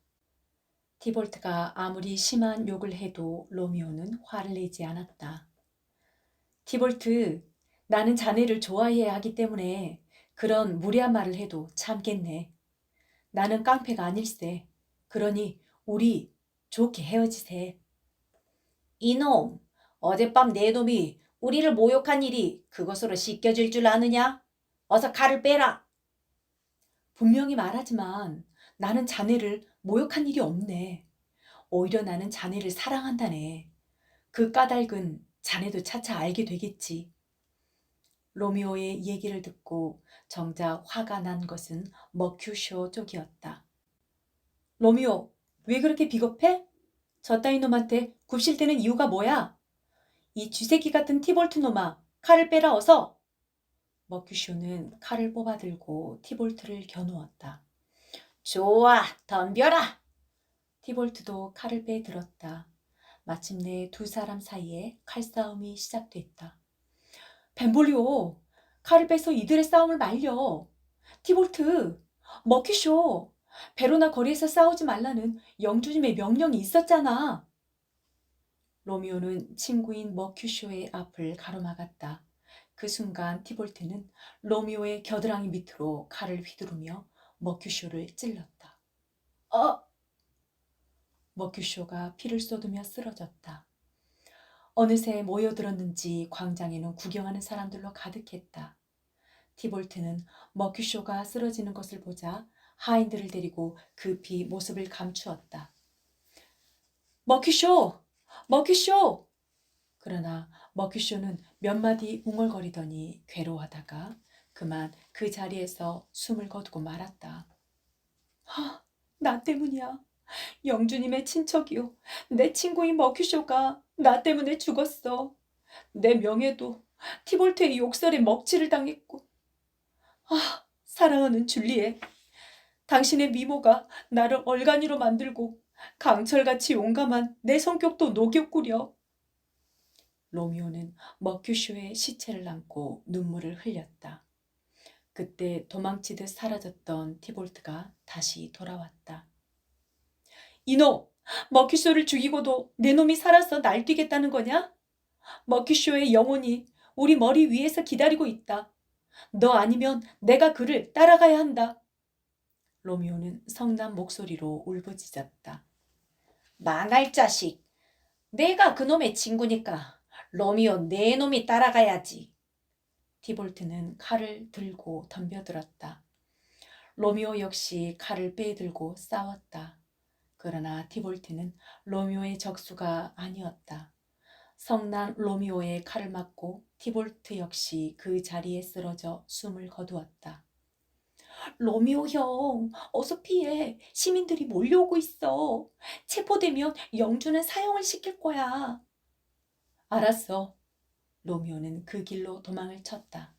티볼트가 아무리 심한 욕을 해도 로미오는 화를 내지 않았다. 티볼트, 나는 자네를 좋아해야 하기 때문에 그런 무례한 말을 해도 참겠네. 나는 깡패가 아닐세. 그러니 우리 좋게 헤어지세. 이놈, 어젯밤 내 놈이 우리를 모욕한 일이 그것으로 씻겨질 줄 아느냐? 어서 칼을 빼라. 분명히 말하지만 나는 자네를 모욕한 일이 없네. 오히려 나는 자네를 사랑한다네. 그 까닭은 자네도 차차 알게 되겠지. 로미오의 얘기를 듣고 정작 화가 난 것은 머큐쇼 쪽이었다. 로미오, 왜 그렇게 비겁해? 저 따위 놈한테 굽실대는 이유가 뭐야? 이 쥐새끼 같은 티볼트 놈아, 칼을 빼라 어서! 머큐쇼는 칼을 뽑아들고 티볼트를 겨누었다. 좋아, 덤벼라! 티볼트도 칼을 빼들었다. 마침내 두 사람 사이에 칼싸움이 시작됐다. 벤볼리오, 칼을 빼서 이들의 싸움을 말려. 티볼트, 머큐쇼, 베로나 거리에서 싸우지 말라는 영주님의 명령이 있었잖아. 로미오는 친구인 머큐쇼의 앞을 가로막았다. 그 순간 티볼트는 로미오의 겨드랑이 밑으로 칼을 휘두르며 머큐쇼를 찔렀다. 머큐쇼가 피를 쏟으며 쓰러졌다. 어느새 모여들었는지 광장에는 구경하는 사람들로 가득했다. 티볼트는 머큐쇼가 쓰러지는 것을 보자 하인들을 데리고 급히 모습을 감추었다. 머큐쇼! 머큐쇼! 그러나 머큐쇼는 몇 마디 웅얼거리더니 괴로워하다가 그만 그 자리에서 숨을 거두고 말았다. 나 때문이야. 영주님의 친척이요. 내 친구인 머큐쇼가 나 때문에 죽었어. 내 명예도 티볼트의 욕설에 먹칠을 당했고. 아, 사랑하는 줄리엣. 당신의 미모가 나를 얼간이로 만들고 강철같이 용감한 내 성격도 녹여꾸려. 로미오는 머큐쇼의 시체를 안고 눈물을 흘렸다. 그때 도망치듯 사라졌던 티볼트가 다시 돌아왔다. 이놈! 머큐쇼를 죽이고도 내 놈이 살아서 날뛰겠다는 거냐? 머큐쇼의 영혼이 우리 머리 위에서 기다리고 있다. 너 아니면 내가 그를 따라가야 한다. 로미오는 성난 목소리로 울부짖었다. 망할 자식! 내가 그놈의 친구니까 로미오 내 놈이 따라가야지. 티볼트는 칼을 들고 덤벼들었다. 로미오 역시 칼을 빼들고 싸웠다. 그러나 티볼트는 로미오의 적수가 아니었다. 성난 로미오의 칼을 맞고 티볼트 역시 그 자리에 쓰러져 숨을 거두었다. 로미오 형, 어서 피해. 시민들이 몰려오고 있어. 체포되면 영주는 사형을 시킬 거야. 알았어. 로미오는 그 길로 도망을 쳤다.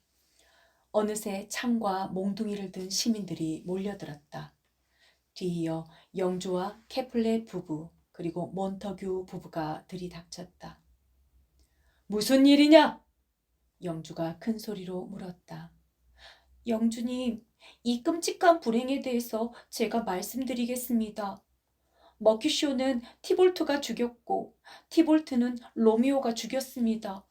어느새 창과 몽둥이를 든 시민들이 몰려들었다. 뒤이어 영주와 케플레 부부 그리고 몬터규 부부가 들이닥쳤다. 무슨 일이냐? 영주가 큰 소리로 물었다. 영주님, 이 끔찍한 불행에 대해서 제가 말씀드리겠습니다. 머큐쇼는 티볼트가 죽였고 티볼트는 로미오가 죽였습니다.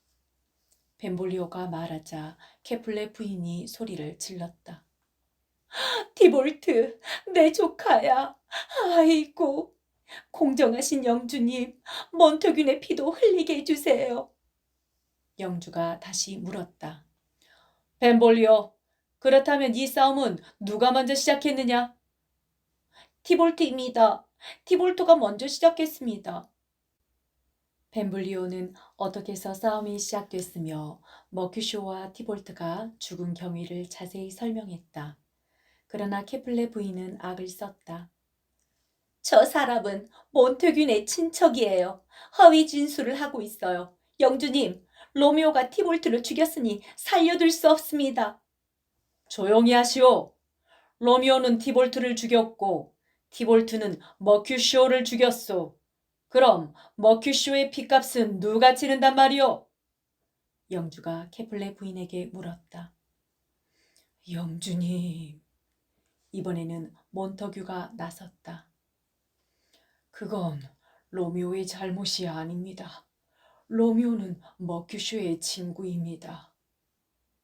벤볼리오가 말하자 케플레 부인이 소리를 질렀다. 티볼트, 내 조카야. 아이고, 공정하신 영주님, 몬터균의 피도 흘리게 해주세요. 영주가 다시 물었다. 벤볼리오, 그렇다면 이 싸움은 누가 먼저 시작했느냐? 티볼트입니다. 티볼트가 먼저 시작했습니다. 벤볼리오는 어떻게 해서 싸움이 시작됐으며 머큐쇼와 티볼트가 죽은 경위를 자세히 설명했다. 그러나 케플레 부인은 악을 썼다. 저 사람은 몬테균의 친척이에요. 허위 진술을 하고 있어요. 영주님, 로미오가 티볼트를 죽였으니 살려둘 수 없습니다. 조용히 하시오. 로미오는 티볼트를 죽였고 티볼트는 머큐쇼를 죽였소. 그럼 머큐쇼의 핏값은 누가 치른단 말이오? 영주가 케플레 부인에게 물었다. 영주님, 이번에는 몬터규가 나섰다. 그건 로미오의 잘못이 아닙니다. 로미오는 머큐쇼의 친구입니다.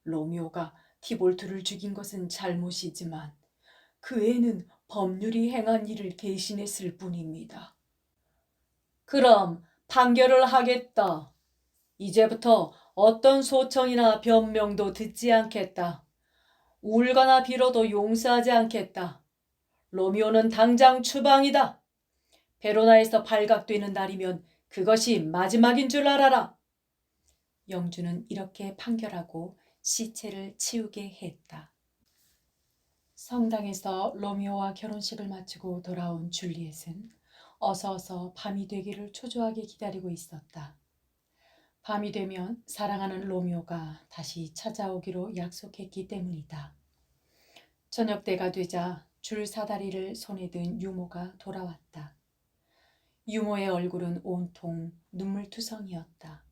로미오가 티볼트를 죽인 것은 잘못이지만 그 애는 법률이 행한 일을 대신했을 뿐입니다. 그럼 판결을 하겠다. 이제부터 어떤 소청이나 변명도 듣지 않겠다. 울거나 빌어도 용서하지 않겠다. 로미오는 당장 추방이다. 베로나에서 발각되는 날이면 그것이 마지막인 줄 알아라. 영주는 이렇게 판결하고 시체를 치우게 했다. 성당에서 로미오와 결혼식을 마치고 돌아온 줄리엣은 어서 밤이 되기를 초조하게 기다리고 있었다. 밤이 되면 사랑하는 로미오가 다시 찾아오기로 약속했기 때문이다. 저녁 때가 되자 줄 사다리를 손에 든 유모가 돌아왔다. 유모의 얼굴은 온통 눈물투성이었다.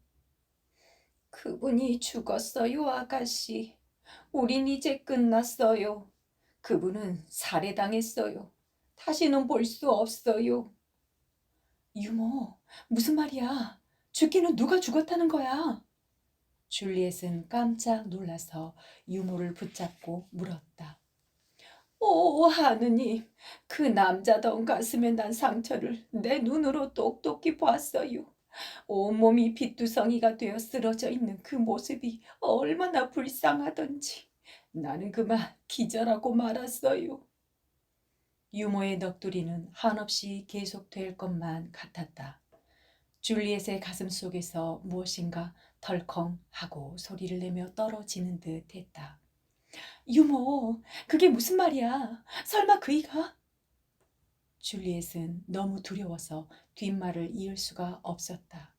그분이 죽었어요, 아가씨. 우린 이제 끝났어요. 그분은 살해당했어요. 다시는 볼 수 없어요. 유모, 무슨 말이야? 죽기는 누가 죽었다는 거야? 줄리엣은 깜짝 놀라서 유모를 붙잡고 물었다. 오, 하느님, 그 남자다운 가슴에 난 상처를 내 눈으로 똑똑히 봤어요. 온몸이 핏두성이가 되어 쓰러져 있는 그 모습이 얼마나 불쌍하던지 나는 그만 기절하고 말았어요. 유모의 넋두리는 한없이 계속될 것만 같았다. 줄리엣의 가슴 속에서 무엇인가 덜컹 하고 소리를 내며 떨어지는 듯 했다. 유모, 그게 무슨 말이야? 설마 그이가? 줄리엣은 너무 두려워서 뒷말을 이을 수가 없었다.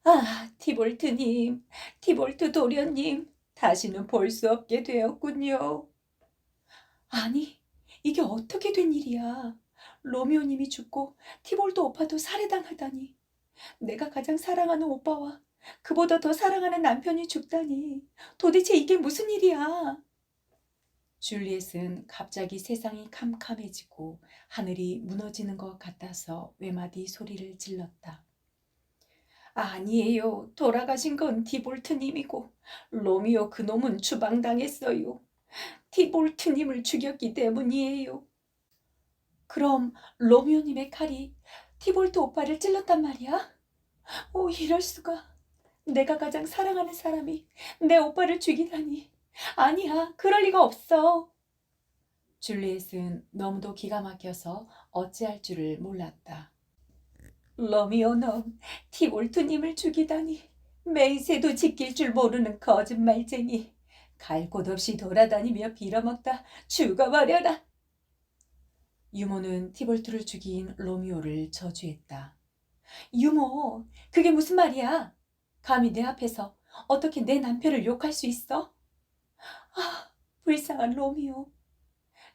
아, 티볼트님, 티볼트 도련님, 다시는 볼 수 없게 되었군요. 아니, 이게 어떻게 된 일이야? 로미오님이 죽고 티볼트 오빠도 살해당하다니. 내가 가장 사랑하는 오빠와 그보다 더 사랑하는 남편이 죽다니. 도대체 이게 무슨 일이야? 줄리엣은 갑자기 세상이 캄캄해지고 하늘이 무너지는 것 같아서 외마디 소리를 질렀다. 아니에요. 돌아가신 건 티볼트님이고 로미오 그놈은 추방당했어요. 티볼트님을 죽였기 때문이에요. 그럼 로미오님의 칼이 티볼트 오빠를 찔렀단 말이야? 오, 이럴 수가. 내가 가장 사랑하는 사람이 내 오빠를 죽이다니. 아니야, 그럴 리가 없어. 줄리엣은 너무도 기가 막혀서 어찌할 줄을 몰랐다. 로미오 놈, 티볼트님을 죽이다니. 맹세도 지킬 줄 모르는 거짓말쟁이. 갈 곳 없이 돌아다니며 빌어먹다 죽어버려라. 유모는 티볼트를 죽인 로미오를 저주했다. 유모, 그게 무슨 말이야? 감히 내 앞에서 어떻게 내 남편을 욕할 수 있어? 아, 불쌍한 로미오.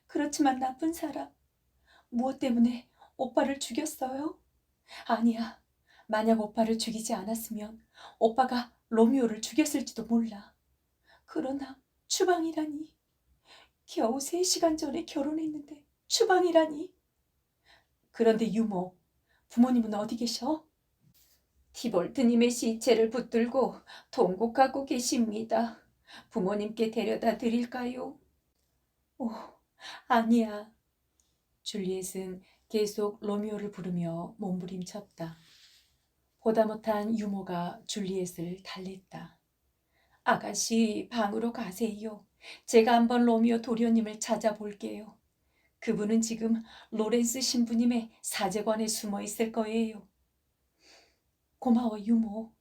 그렇지만 나쁜 사람. 무엇 때문에 오빠를 죽였어요? 아니야. 만약 오빠를 죽이지 않았으면 오빠가 로미오를 죽였을지도 몰라. 그러나 추방이라니. 겨우 3시간 전에 결혼했는데 추방이라니. 그런데 유모, 부모님은 어디 계셔? 티볼트님의 시체를 붙들고 통곡하고 계십니다. 부모님께 데려다 드릴까요? 오, 아니야. 줄리엣은 계속 로미오를 부르며 몸부림쳤다. 보다 못한 유모가 줄리엣을 달랬다. 아가씨, 방으로 가세요. 제가 한번 로미오 도련님을 찾아볼게요. 그분은 지금 로렌스 신부님의 사제관에 숨어 있을 거예요. 고마워, 유모.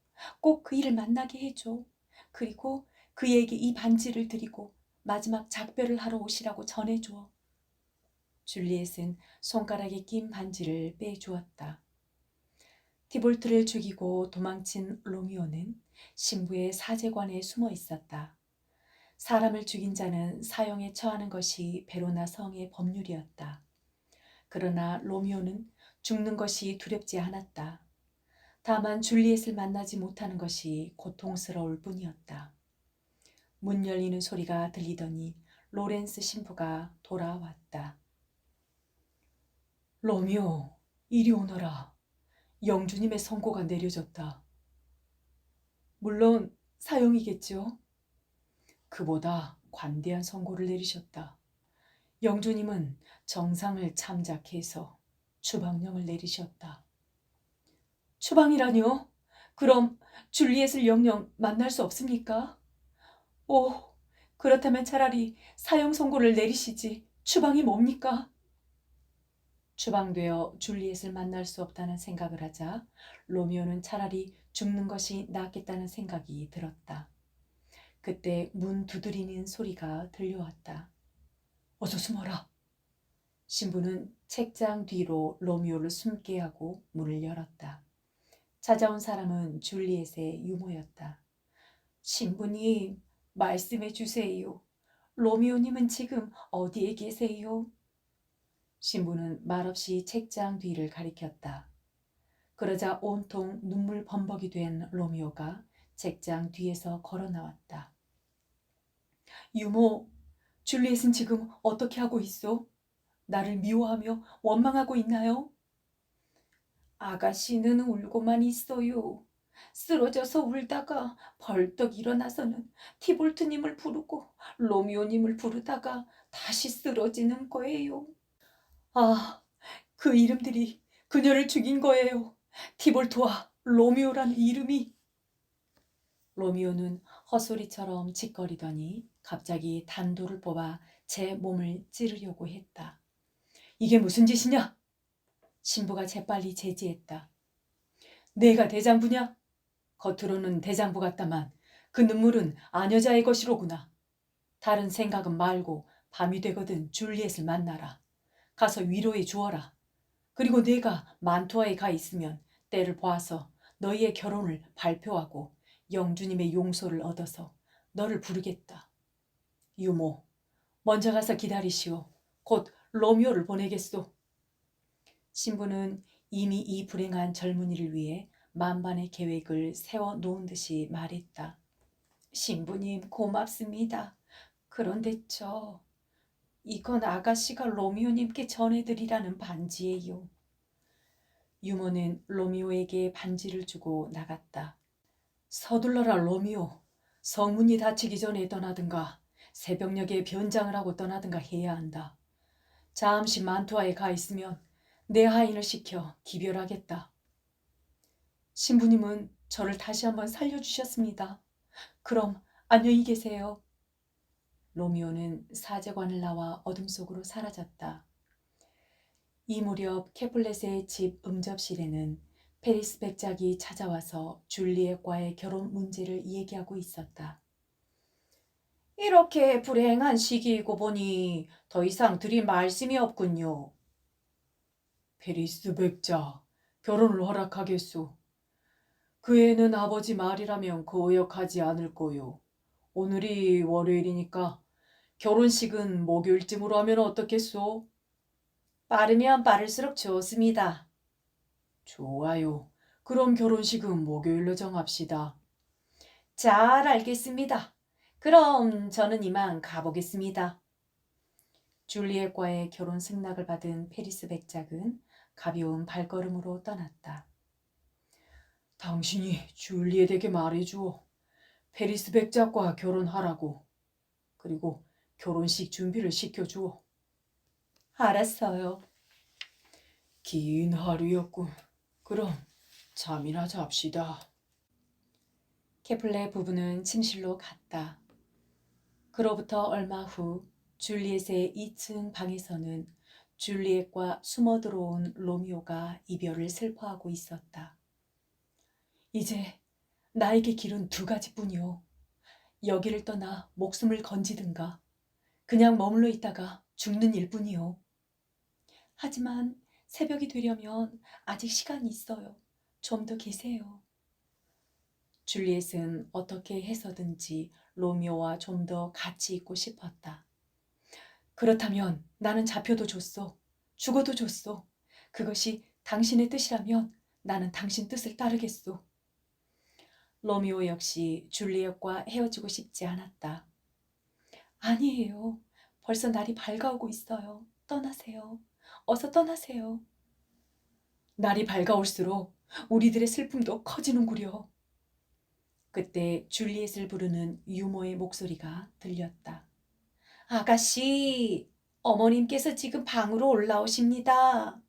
꼭 그 일을 만나게 해줘. 그리고 그에게 이 반지를 드리고 마지막 작별을 하러 오시라고 전해줘. 줄리엣은 손가락에 낀 반지를 빼주었다. 티볼트를 죽이고 도망친 로미오는 신부의 사제관에 숨어 있었다. 사람을 죽인 자는 사형에 처하는 것이 베로나 성의 법률이었다. 그러나 로미오는 죽는 것이 두렵지 않았다. 다만 줄리엣을 만나지 못하는 것이 고통스러울 뿐이었다. 문 열리는 소리가 들리더니 로렌스 신부가 돌아왔다. 로미오, 이리 오너라. 영주님의 선고가 내려졌다. 물론 사형이겠죠. 그보다 관대한 선고를 내리셨다. 영주님은 정상을 참작해서 추방령을 내리셨다. 추방이라뇨? 그럼 줄리엣을 영영 만날 수 없습니까? 오, 그렇다면 차라리 사형 선고를 내리시지. 추방이 뭡니까? 추방되어 줄리엣을 만날 수 없다는 생각을 하자 로미오는 차라리 죽는 것이 낫겠다는 생각이 들었다. 그때 문 두드리는 소리가 들려왔다. 어서 숨어라. 신부는 책장 뒤로 로미오를 숨게 하고 문을 열었다. 찾아온 사람은 줄리엣의 유모였다. 신부님, 말씀해 주세요. 로미오님은 지금 어디에 계세요? 신부는 말없이 책장 뒤를 가리켰다. 그러자 온통 눈물 범벅이 된 로미오가 책장 뒤에서 걸어 나왔다. 유모, 줄리엣은 지금 어떻게 하고 있어? 나를 미워하며 원망하고 있나요? 아가씨는 울고만 있어요. 쓰러져서 울다가 벌떡 일어나서는 티볼트님을 부르고 로미오님을 부르다가 다시 쓰러지는 거예요. 아, 그 이름들이 그녀를 죽인 거예요. 티볼트와 로미오라는 이름이. 로미오는 헛소리처럼 짓거리더니 갑자기 단도를 뽑아 제 몸을 찌르려고 했다. 이게 무슨 짓이냐? 신부가 재빨리 제지했다. 내가 대장부냐? 겉으로는 대장부 같다만 그 눈물은 아녀자의 것이로구나. 다른 생각은 말고 밤이 되거든 줄리엣을 만나라. 가서 위로해 주어라. 그리고 내가 만투아에 가 있으면 때를 보아서 너희의 결혼을 발표하고 영주님의 용서를 얻어서 너를 부르겠다. 유모, 먼저 가서 기다리시오. 곧 로미오를 보내겠소. 신부는 이미 이 불행한 젊은이를 위해 만반의 계획을 세워 놓은 듯이 말했다. 신부님 고맙습니다. 그런데 이건 아가씨가 로미오님께 전해드리라는 반지예요. 유모는 로미오에게 반지를 주고 나갔다. 서둘러라 로미오. 성문이 닫히기 전에 떠나든가 새벽녘에 변장을 하고 떠나든가 해야 한다. 잠시 만투아에 가 있으면 내 하인을 시켜 기별하겠다. 신부님은 저를 다시 한번 살려주셨습니다. 그럼 안녕히 계세요. 로미오는 사제관을 나와 어둠 속으로 사라졌다. 이 무렵 캐플렛의 집 응접실에는 페리스 백작이 찾아와서 줄리엣과의 결혼 문제를 얘기하고 있었다. 이렇게 불행한 시기이고 보니 더 이상 드릴 말씀이 없군요. 페리스 백작, 결혼을 허락하겠소. 그 애는 아버지 말이라면 거역하지 않을 거요. 오늘이 월요일이니까 결혼식은 목요일쯤으로 하면 어떻겠소? 빠르면 빠를수록 좋습니다. 좋아요. 그럼 결혼식은 목요일로 정합시다. 잘 알겠습니다. 그럼 저는 이만 가보겠습니다. 줄리엣과의 결혼 승낙을 받은 페리스 백작은 가벼운 발걸음으로 떠났다. 당신이 줄리엣에게 말해주어. 페리스 백작과 결혼하라고. 그리고 결혼식 준비를 시켜주어. 알았어요. 긴 하루였군. 그럼 잠이나 잡시다. 케플레 부부는 침실로 갔다. 그로부터 얼마 후 줄리엣의 2층 방에서는 줄리엣과 숨어 들어온 로미오가 이별을 슬퍼하고 있었다. 이제 나에게 길은 두 가지뿐이오. 여기를 떠나 목숨을 건지든가 그냥 머물러 있다가 죽는 일뿐이오. 하지만 새벽이 되려면 아직 시간이 있어요. 좀 더 계세요. 줄리엣은 어떻게 해서든지 로미오와 좀 더 같이 있고 싶었다. 그렇다면 나는 잡혀도 좋소. 죽어도 좋소. 그것이 당신의 뜻이라면 나는 당신 뜻을 따르겠소. 로미오 역시 줄리엣과 헤어지고 싶지 않았다. 아니에요. 벌써 날이 밝아오고 있어요. 떠나세요. 어서 떠나세요. 날이 밝아올수록 우리들의 슬픔도 커지는구려. 그때 줄리엣을 부르는 유모의 목소리가 들렸다. 아가씨, 어머님께서 지금 방으로 올라오십니다.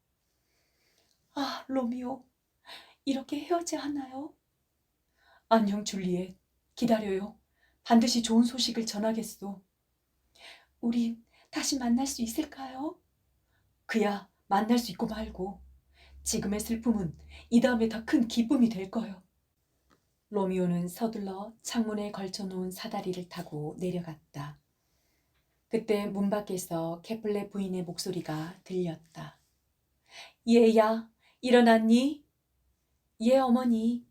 아, 로미오, 이렇게 헤어져야 하나요? 안녕, 줄리엣. 기다려요. 반드시 좋은 소식을 전하겠소. 우린 다시 만날 수 있을까요? 그야 만날 수 있고 말고. 지금의 슬픔은 이 다음에 더 큰 기쁨이 될 거요. 로미오는 서둘러 창문에 걸쳐놓은 사다리를 타고 내려갔다. 그때 문 밖에서 케플레 부인의 목소리가 들렸다. 얘야, 일어났니? 예, 어머니.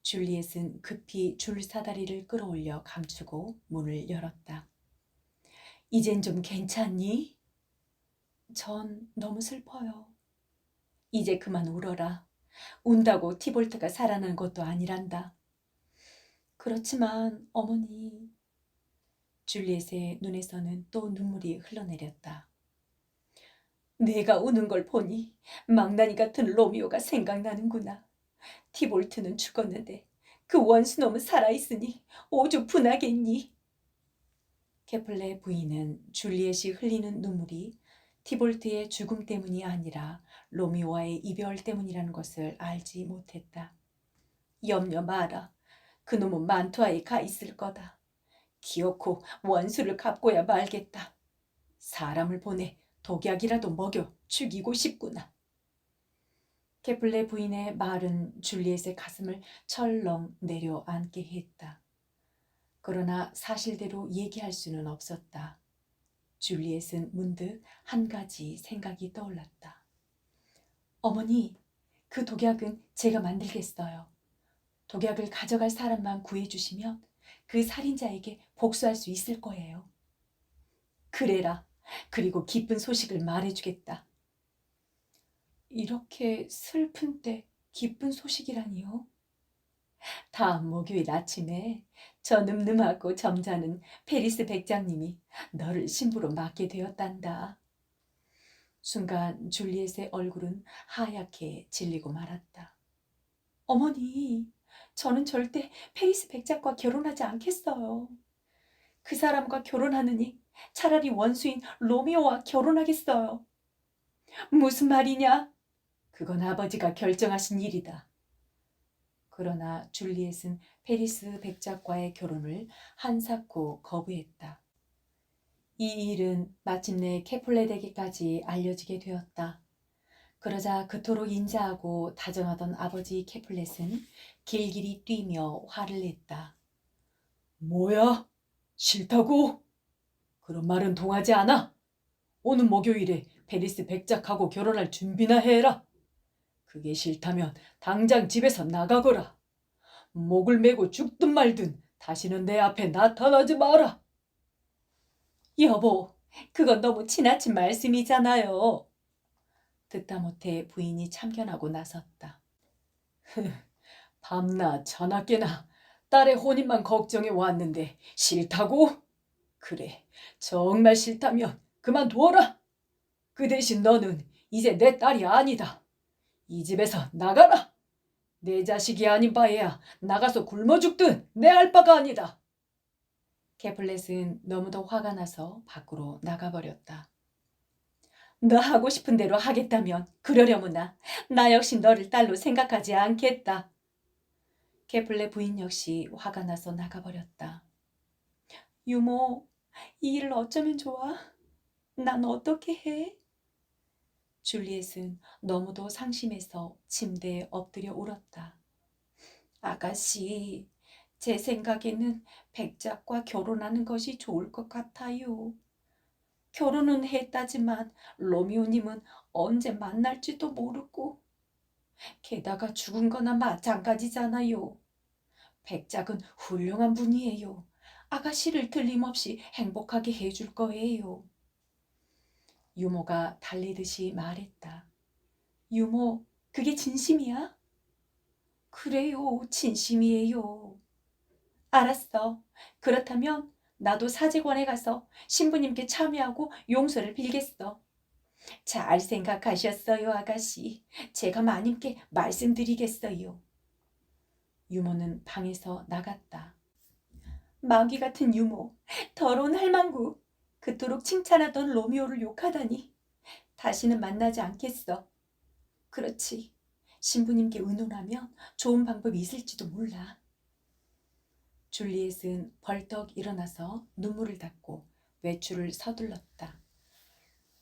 줄리엣은 급히 줄 사다리를 끌어올려 감추고 문을 열었다. 이젠 좀 괜찮니? 전 너무 슬퍼요. 이제 그만 울어라. 운다고 티볼트가 살아난 것도 아니란다. 그렇지만 어머니. 줄리엣의 눈에서는 또 눈물이 흘러내렸다. 내가 우는 걸 보니 망나니 같은 로미오가 생각나는구나. 티볼트는 죽었는데 그 원수놈은 살아있으니 오죽 분하겠니? 케플레 부인은 줄리엣이 흘리는 눈물이 티볼트의 죽음 때문이 아니라 로미오와의 이별 때문이라는 것을 알지 못했다. 염려 마라. 그놈은 만투아에 가 있을 거다. 기어코 원수를 갚고야 말겠다. 사람을 보내 독약이라도 먹여 죽이고 싶구나. 케플레 부인의 말은 줄리엣의 가슴을 철렁 내려앉게 했다. 그러나 사실대로 얘기할 수는 없었다. 줄리엣은 문득 한 가지 생각이 떠올랐다. 어머니, 그 독약은 제가 만들겠어요. 독약을 가져갈 사람만 구해주시면 그 살인자에게 복수할 수 있을 거예요. 그래라. 그리고 기쁜 소식을 말해주겠다. 이렇게 슬픈 때 기쁜 소식이라니요? 다음 목요일 아침에 저 늠름하고 점잖은 페리스 백장님이 너를 신부로 맡게 되었단다. 순간 줄리엣의 얼굴은 하얗게 질리고 말았다. 어머니, 저는 절대 페리스 백작과 결혼하지 않겠어요. 그 사람과 결혼하느니 차라리 원수인 로미오와 결혼하겠어요. 무슨 말이냐? 그건 아버지가 결정하신 일이다. 그러나 줄리엣은 페리스 백작과의 결혼을 한사코 거부했다. 이 일은 마침내 캐플렛에게까지 알려지게 되었다. 그러자 그토록 인자하고 다정하던 아버지 캐플렛은 길길이 뛰며 화를 냈다. 뭐야? 싫다고? 그런 말은 통하지 않아. 오는 목요일에 페리스 백작하고 결혼할 준비나 해라. 그게 싫다면 당장 집에서 나가거라. 목을 메고 죽든 말든 다시는 내 앞에 나타나지 마라. 여보, 그건 너무 지나친 말씀이잖아요. 듣다 못해 부인이 참견하고 나섰다. 밤낮 저녁게나 딸의 혼인만 걱정해 왔는데 싫다고? 그래, 정말 싫다면 그만두어라. 그 대신 너는 이제 내 딸이 아니다. 이 집에서 나가라. 내 자식이 아닌 바에야 나가서 굶어 죽든 내 알바가 아니다. 캐플렛은 너무도 화가 나서 밖으로 나가버렸다. 너 하고 싶은 대로 하겠다면 그러려무나 나 역시 너를 딸로 생각하지 않겠다. 캐플렛 부인 역시 화가 나서 나가버렸다. 유모, 이 일을 어쩌면 좋아? 난 어떻게 해? 줄리엣은 너무도 상심해서 침대에 엎드려 울었다. 아가씨, 제 생각에는 백작과 결혼하는 것이 좋을 것 같아요. 결혼은 했다지만 로미오님은 언제 만날지도 모르고 게다가 죽은 거나 마찬가지잖아요. 백작은 훌륭한 분이에요. 아가씨를 틀림없이 행복하게 해줄 거예요. 유모가 달래듯이 말했다. 유모, 그게 진심이야? 그래요, 진심이에요. 알았어. 그렇다면 나도 사제관에 가서 신부님께 참여하고 용서를 빌겠어. 잘 생각하셨어요, 아가씨. 제가 마님께 말씀드리겠어요. 유모는 방에서 나갔다. 마귀 같은 유모, 더러운 할망구. 그토록 칭찬하던 로미오를 욕하다니. 다시는 만나지 않겠어. 그렇지. 신부님께 의논하면 좋은 방법이 있을지도 몰라. 줄리엣은 벌떡 일어나서 눈물을 닦고 외출을 서둘렀다.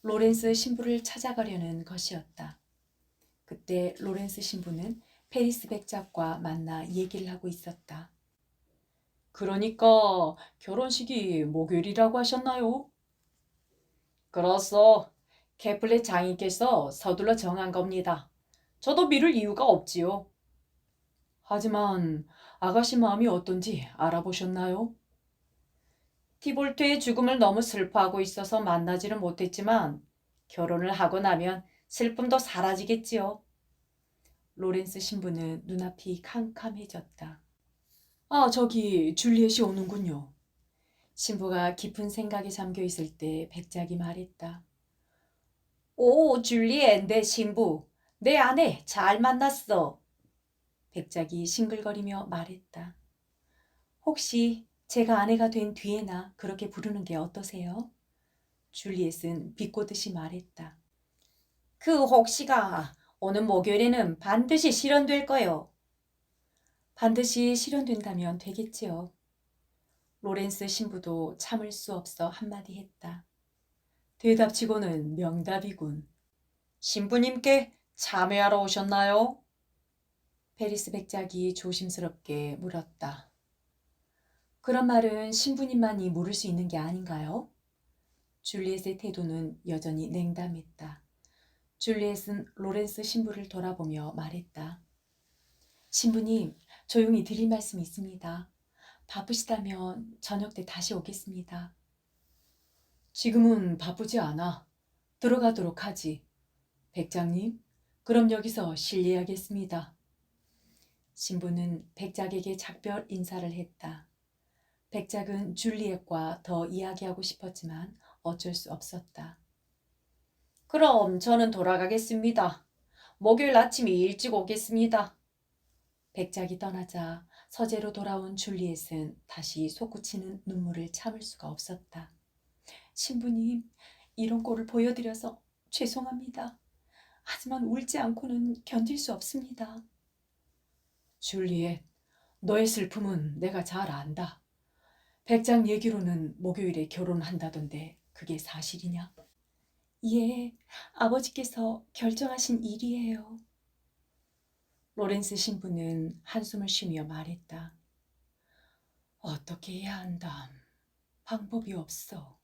로렌스 신부를 찾아가려는 것이었다. 그때 로렌스 신부는 페리스 백작과 만나 얘기를 하고 있었다. 그러니까 결혼식이 목요일이라고 하셨나요? 그렇소. 캐플렛 장인께서 서둘러 정한 겁니다. 저도 미룰 이유가 없지요. 하지만 아가씨 마음이 어떤지 알아보셨나요? 티볼트의 죽음을 너무 슬퍼하고 있어서 만나지는 못했지만 결혼을 하고 나면 슬픔도 사라지겠지요. 로렌스 신부는 눈앞이 캄캄해졌다. 아, 저기 줄리엣이 오는군요. 신부가 깊은 생각에 잠겨 있을 때 백작이 말했다. 오, 줄리엣, 내 신부. 내 아내 잘 만났어. 백작이 싱글거리며 말했다. 혹시 제가 아내가 된 뒤에나 그렇게 부르는 게 어떠세요? 줄리엣은 비꼬듯이 말했다. 그 혹시가 오는 목요일에는 반드시 실현될 거요. 반드시 실현된다면 되겠지요. 로렌스 신부도 참을 수 없어 한마디 했다. 대답치고는 명답이군. 신부님께 참여하러 오셨나요? 페리스 백작이 조심스럽게 물었다. 그런 말은 신부님만이 물을 수 있는 게 아닌가요? 줄리엣의 태도는 여전히 냉담했다. 줄리엣은 로렌스 신부를 돌아보며 말했다. 신부님, 조용히 드릴 말씀이 있습니다. 바쁘시다면 저녁 때 다시 오겠습니다. 지금은 바쁘지 않아. 들어가도록 하지. 백작님, 그럼 여기서 실례하겠습니다. 신부는 백작에게 작별 인사를 했다. 백작은 줄리엣과 더 이야기하고 싶었지만 어쩔 수 없었다. 그럼 저는 돌아가겠습니다. 목요일 아침에 일찍 오겠습니다. 백작이 떠나자 서재로 돌아온 줄리엣은 다시 솟구치는 눈물을 참을 수가 없었다. 신부님, 이런 꼴을 보여드려서 죄송합니다. 하지만 울지 않고는 견딜 수 없습니다. 줄리엣, 너의 슬픔은 내가 잘 안다. 백작 얘기로는 목요일에 결혼한다던데 그게 사실이냐? 예, 아버지께서 결정하신 일이에요. 로렌스 신부는 한숨을 쉬며 말했다. 어떻게 해야 한담? 방법이 없어.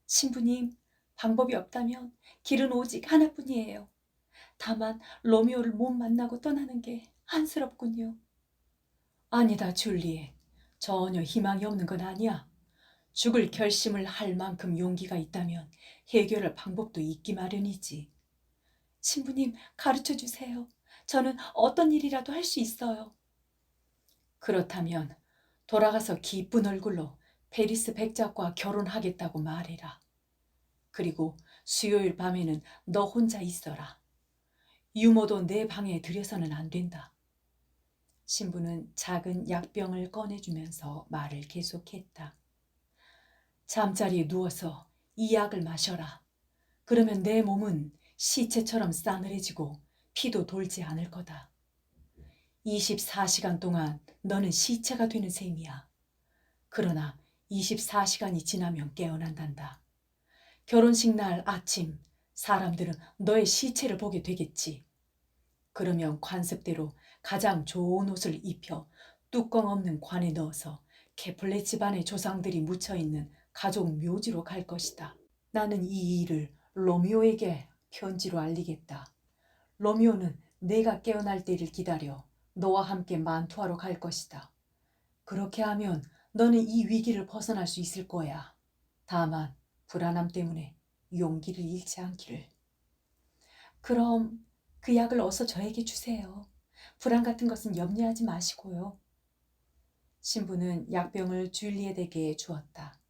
신부님, 방법이 없다면 길은 오직 하나뿐이에요. 다만 로미오를 못 만나고 떠나는 게 안쓰럽군요. 아니다, 줄리엣. 전혀 희망이 없는 건 아니야. 죽을 결심을 할 만큼 용기가 있다면 해결할 방법도 있기 마련이지. 신부님, 가르쳐 주세요. 저는 어떤 일이라도 할 수 있어요. 그렇다면 돌아가서 기쁜 얼굴로 페리스 백작과 결혼하겠다고 말해라. 그리고 수요일 밤에는 너 혼자 있어라. 유모도 내 방에 들여서는 안 된다. 신부는 작은 약병을 꺼내주면서 말을 계속했다. 잠자리에 누워서 이 약을 마셔라. 그러면 내 몸은 시체처럼 싸늘해지고 피도 돌지 않을 거다. 24시간 동안 너는 시체가 되는 셈이야. 그러나 24시간이 지나면 깨어난단다. 결혼식 날 아침 사람들은 너의 시체를 보게 되겠지. 그러면 관습대로 가장 좋은 옷을 입혀 뚜껑 없는 관에 넣어서 케플레 집안의 조상들이 묻혀있는 가족 묘지로 갈 것이다. 나는 이 일을 로미오에게 편지로 알리겠다. 로미오는 내가 깨어날 때를 기다려 너와 함께 만투하러 갈 것이다. 그렇게 하면 너는 이 위기를 벗어날 수 있을 거야. 다만 불안함 때문에 용기를 잃지 않기를. 그럼 그 약을 어서 저에게 주세요. 불안 같은 것은 염려하지 마시고요. 신부는 약병을 줄리엣에게 주었다.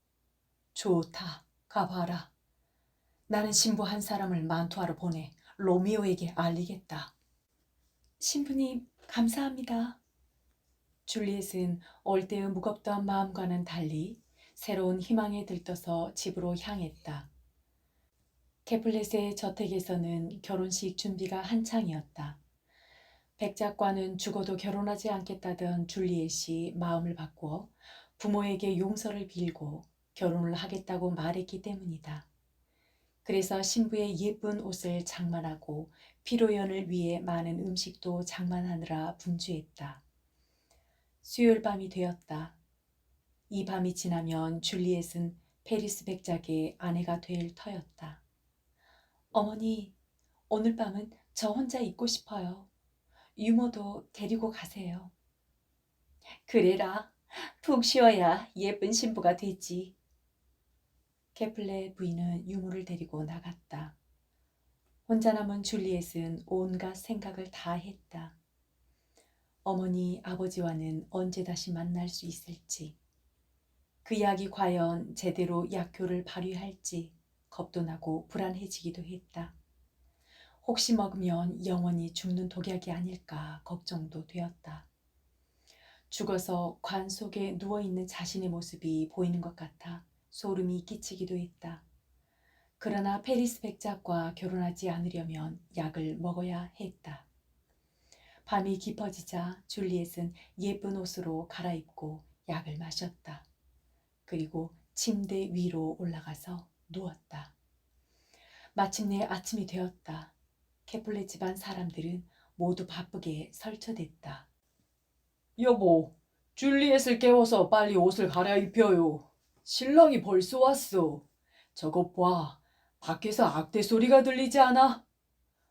좋다. 가봐라. 나는 신부 한 사람을 만투하러 보내 로미오에게 알리겠다. 신부님, 감사합니다. 줄리엣은 올 때의 무겁던 마음과는 달리 새로운 희망에 들떠서 집으로 향했다. 캐플렛의 저택에서는 결혼식 준비가 한창이었다. 백작과는 죽어도 결혼하지 않겠다던 줄리엣이 마음을 바꾸어 부모에게 용서를 빌고 결혼을 하겠다고 말했기 때문이다. 그래서 신부의 예쁜 옷을 장만하고 피로연을 위해 많은 음식도 장만하느라 분주했다. 수요일 밤이 되었다. 이 밤이 지나면 줄리엣은 페리스 백작의 아내가 될 터였다. 어머니, 오늘 밤은 저 혼자 있고 싶어요. 유모도 데리고 가세요. 그래라. 푹 쉬어야 예쁜 신부가 되지. 케플레 부인은 유모를 데리고 나갔다. 혼자 남은 줄리엣은 온갖 생각을 다 했다. 어머니, 아버지와는 언제 다시 만날 수 있을지, 그 약이 과연 제대로 약효를 발휘할지 겁도 나고 불안해지기도 했다. 혹시 먹으면 영원히 죽는 독약이 아닐까 걱정도 되었다. 죽어서 관 속에 누워있는 자신의 모습이 보이는 것 같아 소름이 끼치기도 했다. 그러나 페리스 백작과 결혼하지 않으려면 약을 먹어야 했다. 밤이 깊어지자 줄리엣은 예쁜 옷으로 갈아입고 약을 마셨다. 그리고 침대 위로 올라가서 누웠다. 마침내 아침이 되었다. 캐플렛 집안 사람들은 모두 바쁘게 설쳐댔다. 여보, 줄리엣을 깨워서 빨리 옷을 갈아입혀요. 신랑이 벌써 왔어. 저것 봐. 밖에서 악대 소리가 들리지 않아?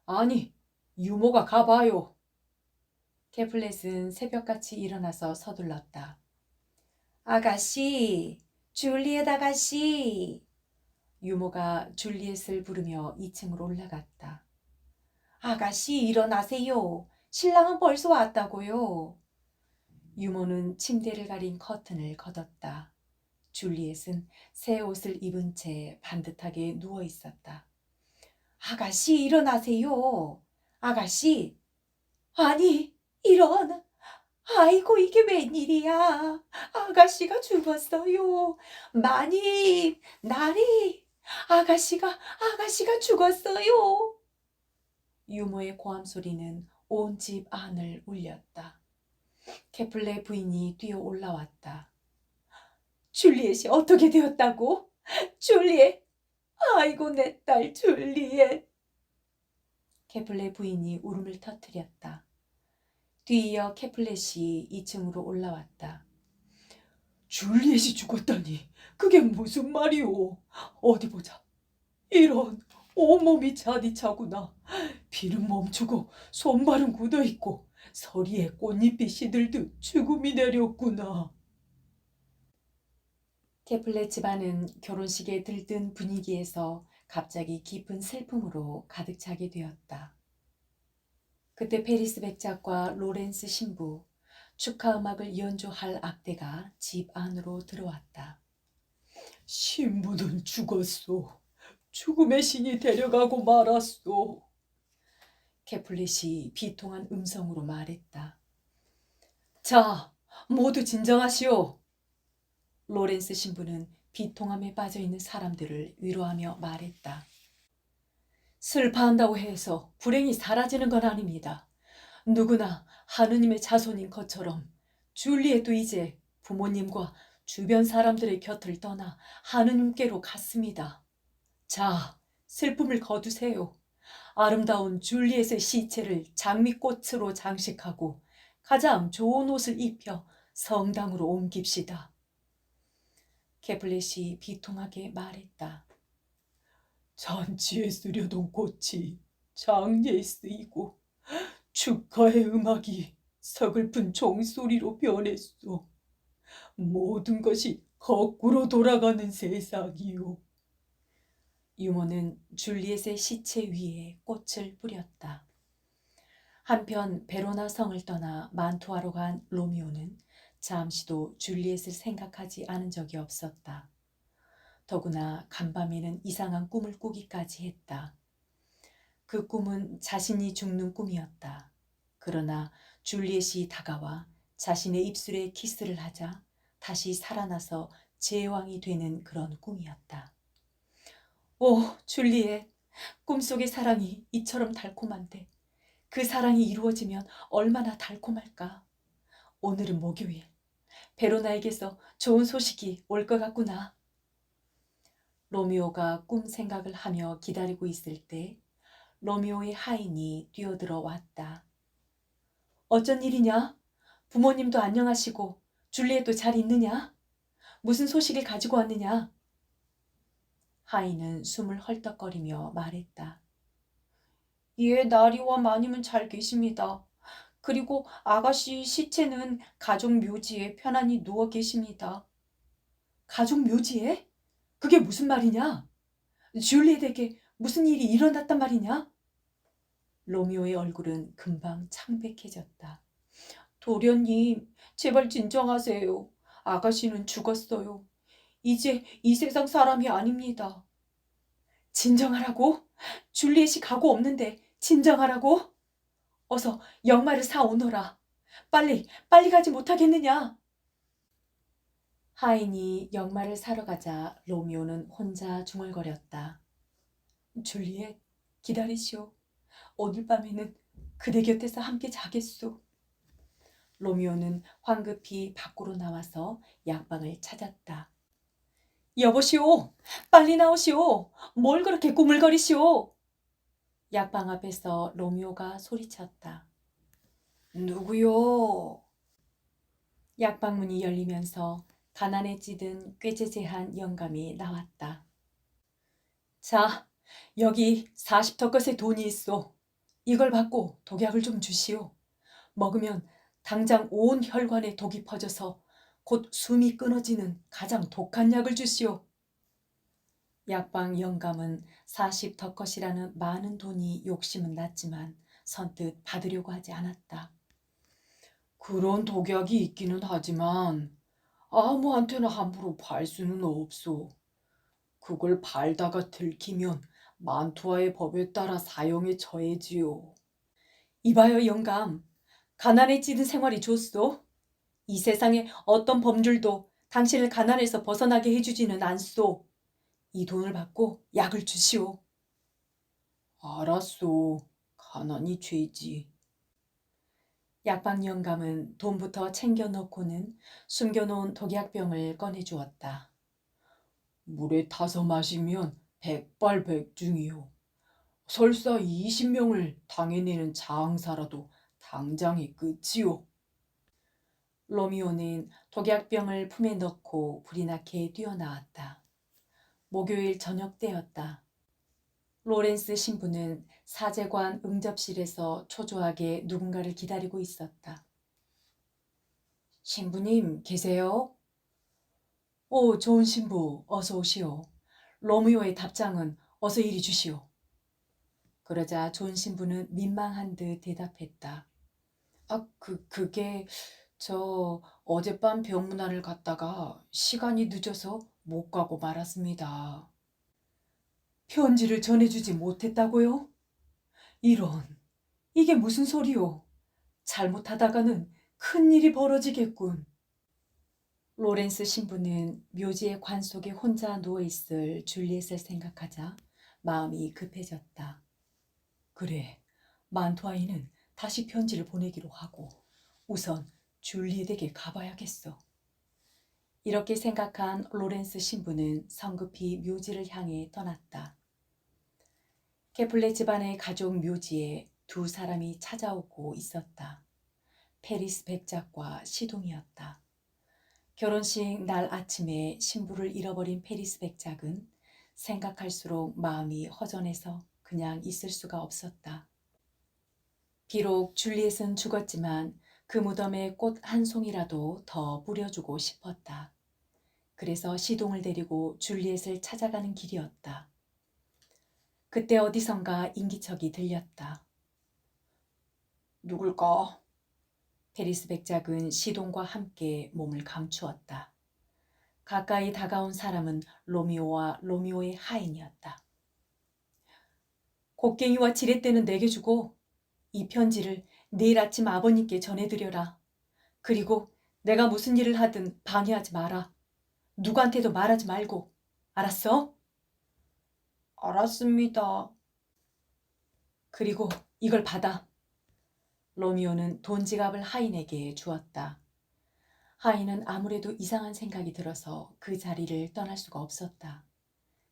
아니, 유모가 가봐요. 캐플렛은 새벽같이 일어나서 서둘렀다. 아가씨, 줄리엣 아가씨. 유모가 줄리엣을 부르며 2층으로 올라갔다. 아가씨, 일어나세요. 신랑은 벌써 왔다고요. 유모는 침대를 가린 커튼을 걷었다. 줄리엣은 새 옷을 입은 채 반듯하게 누워 있었다. 아가씨, 일어나세요. 아가씨. 아니, 이런. 아이고, 이게 웬일이야. 아가씨가 죽었어요. 마님, 나리. 아가씨가 죽었어요. 유모의 고함 소리는 온 집 안을 울렸다. 캐플레 부인이 뛰어 올라왔다. 줄리엣이 어떻게 되었다고? 줄리엣! 아이고, 내 딸 줄리엣! 캐플레 부인이 울음을 터뜨렸다. 뒤이어 캐플렛이 2층으로 올라왔다. 줄리엣이 죽었다니, 그게 무슨 말이오? 어디 보자. 이런, 온몸이 자디차구나. 피는 멈추고 손발은 굳어있고 서리에 꽃잎이 시들듯 죽음이 내렸구나. 캐플렛 집안은 결혼식에 들뜬 분위기에서 갑자기 깊은 슬픔으로 가득 차게 되었다. 그때 페리스 백작과 로렌스 신부, 축하 음악을 연주할 악대가 집 안으로 들어왔다. 신부는 죽었소. 죽음의 신이 데려가고 말았소. 캐플렛이 비통한 음성으로 말했다. 자, 모두 진정하시오. 로렌스 신부는 비통함에 빠져있는 사람들을 위로하며 말했다. 슬퍼한다고 해서 불행이 사라지는 건 아닙니다. 누구나 하느님의 자손인 것처럼 줄리엣도 이제 부모님과 주변 사람들의 곁을 떠나 하느님께로 갔습니다. 자, 슬픔을 거두세요. 아름다운 줄리엣의 시체를 장미꽃으로 장식하고 가장 좋은 옷을 입혀 성당으로 옮깁시다. 캐플렛이 비통하게 말했다. 잔치에 쓰려던 꽃이 장례에 쓰이고 축하의 음악이 서글픈 종소리로 변했소. 모든 것이 거꾸로 돌아가는 세상이요. 유모는 줄리엣의 시체 위에 꽃을 뿌렸다. 한편 베로나 성을 떠나 만투아로 간 로미오는 잠시도 줄리엣을 생각하지 않은 적이 없었다. 더구나 간밤에는 이상한 꿈을 꾸기까지 했다. 그 꿈은 자신이 죽는 꿈이었다. 그러나 줄리엣이 다가와 자신의 입술에 키스를 하자 다시 살아나서 제왕이 되는 그런 꿈이었다. 오, 줄리엣, 꿈속의 사랑이 이처럼 달콤한데 그 사랑이 이루어지면 얼마나 달콤할까. 오늘은 목요일. 베로나에게서 좋은 소식이 올 것 같구나. 로미오가 꿈 생각을 하며 기다리고 있을 때 로미오의 하인이 뛰어들어 왔다. 어쩐 일이냐? 부모님도 안녕하시고 줄리엣도 잘 있느냐? 무슨 소식을 가지고 왔느냐? 하인은 숨을 헐떡거리며 말했다. 예, 나리와 마님은 잘 계십니다. 그리고 아가씨 시체는 가족 묘지에 편안히 누워 계십니다. 가족 묘지에? 그게 무슨 말이냐? 줄리엣에게 무슨 일이 일어났단 말이냐? 로미오의 얼굴은 금방 창백해졌다. 도련님, 제발 진정하세요. 아가씨는 죽었어요. 이제 이 세상 사람이 아닙니다. 진정하라고? 줄리엣이 가고 없는데 진정하라고? 어서 양말을 사오너라. 빨리 가지 못하겠느냐? 하인이 양말을 사러 가자 로미오는 혼자 중얼거렸다. 줄리엣, 기다리시오. 오늘 밤에는 그대 곁에서 함께 자겠소. 로미오는 황급히 밖으로 나와서 약방을 찾았다. 여보시오, 빨리 나오시오. 뭘 그렇게 꾸물거리시오. 약방 앞에서 로미오가 소리쳤다. 누구요? 약방 문이 열리면서 가난에 찌든 꾀죄죄한 영감이 나왔다. 자, 여기 40덕것의 돈이 있어. 이걸 받고 독약을 좀 주시오. 먹으면 당장 온 혈관에 독이 퍼져서 곧 숨이 끊어지는 가장 독한 약을 주시오. 약방 영감은 40덕것이라는 많은 돈이 욕심은 났지만 선뜻 받으려고 하지 않았다. 그런 독약이 있기는 하지만 아무한테나 함부로 팔 수는 없소. 그걸 팔다가 들키면 만투아의 법에 따라 사형에 처해지요. 이봐요, 영감. 가난에 찌든 생활이 좋소? 이 세상에 어떤 법률도 당신을 가난에서 벗어나게 해주지는 않소. 이 돈을 받고 약을 주시오. 알았소. 가난이 죄지. 약방 영감은 돈부터 챙겨 넣고는 숨겨놓은 독약병을 꺼내주었다. 물에 타서 마시면 백발백중이요. 설사 20명을 당해내는 장사라도 당장의 끝이요. 로미오는 독약병을 품에 넣고 불이 나게 뛰어나왔다. 목요일 저녁 때였다. 로렌스 신부는 사제관 응접실에서 초조하게 누군가를 기다리고 있었다. 신부님 계세요? 오, 좋은 신부, 어서 오시오. 로미오의 답장은 어서 이리 주시오. 그러자 좋은 신부는 민망한 듯 대답했다. 그게 저 어젯밤 병문안을 갔다가 시간이 늦어서 못 가고 말았습니다. 편지를 전해주지 못했다고요? 이런, 이게 무슨 소리요? 잘못하다가는 큰일이 벌어지겠군. 로렌스 신부는 묘지의 관 속에 혼자 누워있을 줄리엣을 생각하자 마음이 급해졌다. 그래, 만투아이는 다시 편지를 보내기로 하고 우선 줄리엣에게 가봐야겠어. 이렇게 생각한 로렌스 신부는 성급히 묘지를 향해 떠났다. 케플레 집안의 가족 묘지에 두 사람이 찾아오고 있었다. 페리스 백작과 시동이었다. 결혼식 날 아침에 신부를 잃어버린 페리스 백작은 생각할수록 마음이 허전해서 그냥 있을 수가 없었다. 비록 줄리엣은 죽었지만 그 무덤에 꽃 한 송이라도 더 뿌려주고 싶었다. 그래서 시동을 데리고 줄리엣을 찾아가는 길이었다. 그때 어디선가 인기척이 들렸다. 누굴까? 페리스 백작은 시동과 함께 몸을 감추었다. 가까이 다가온 사람은 로미오와 로미오의 하인이었다. 곡괭이와 지렛대는 내게 주고 이 편지를 내일 아침 아버님께 전해드려라. 그리고 내가 무슨 일을 하든 방해하지 마라. 누구한테도 말하지 말고. 알았어? 알았습니다. 그리고 이걸 받아. 로미오는 돈 지갑을 하인에게 주었다. 하인은 아무래도 이상한 생각이 들어서 그 자리를 떠날 수가 없었다.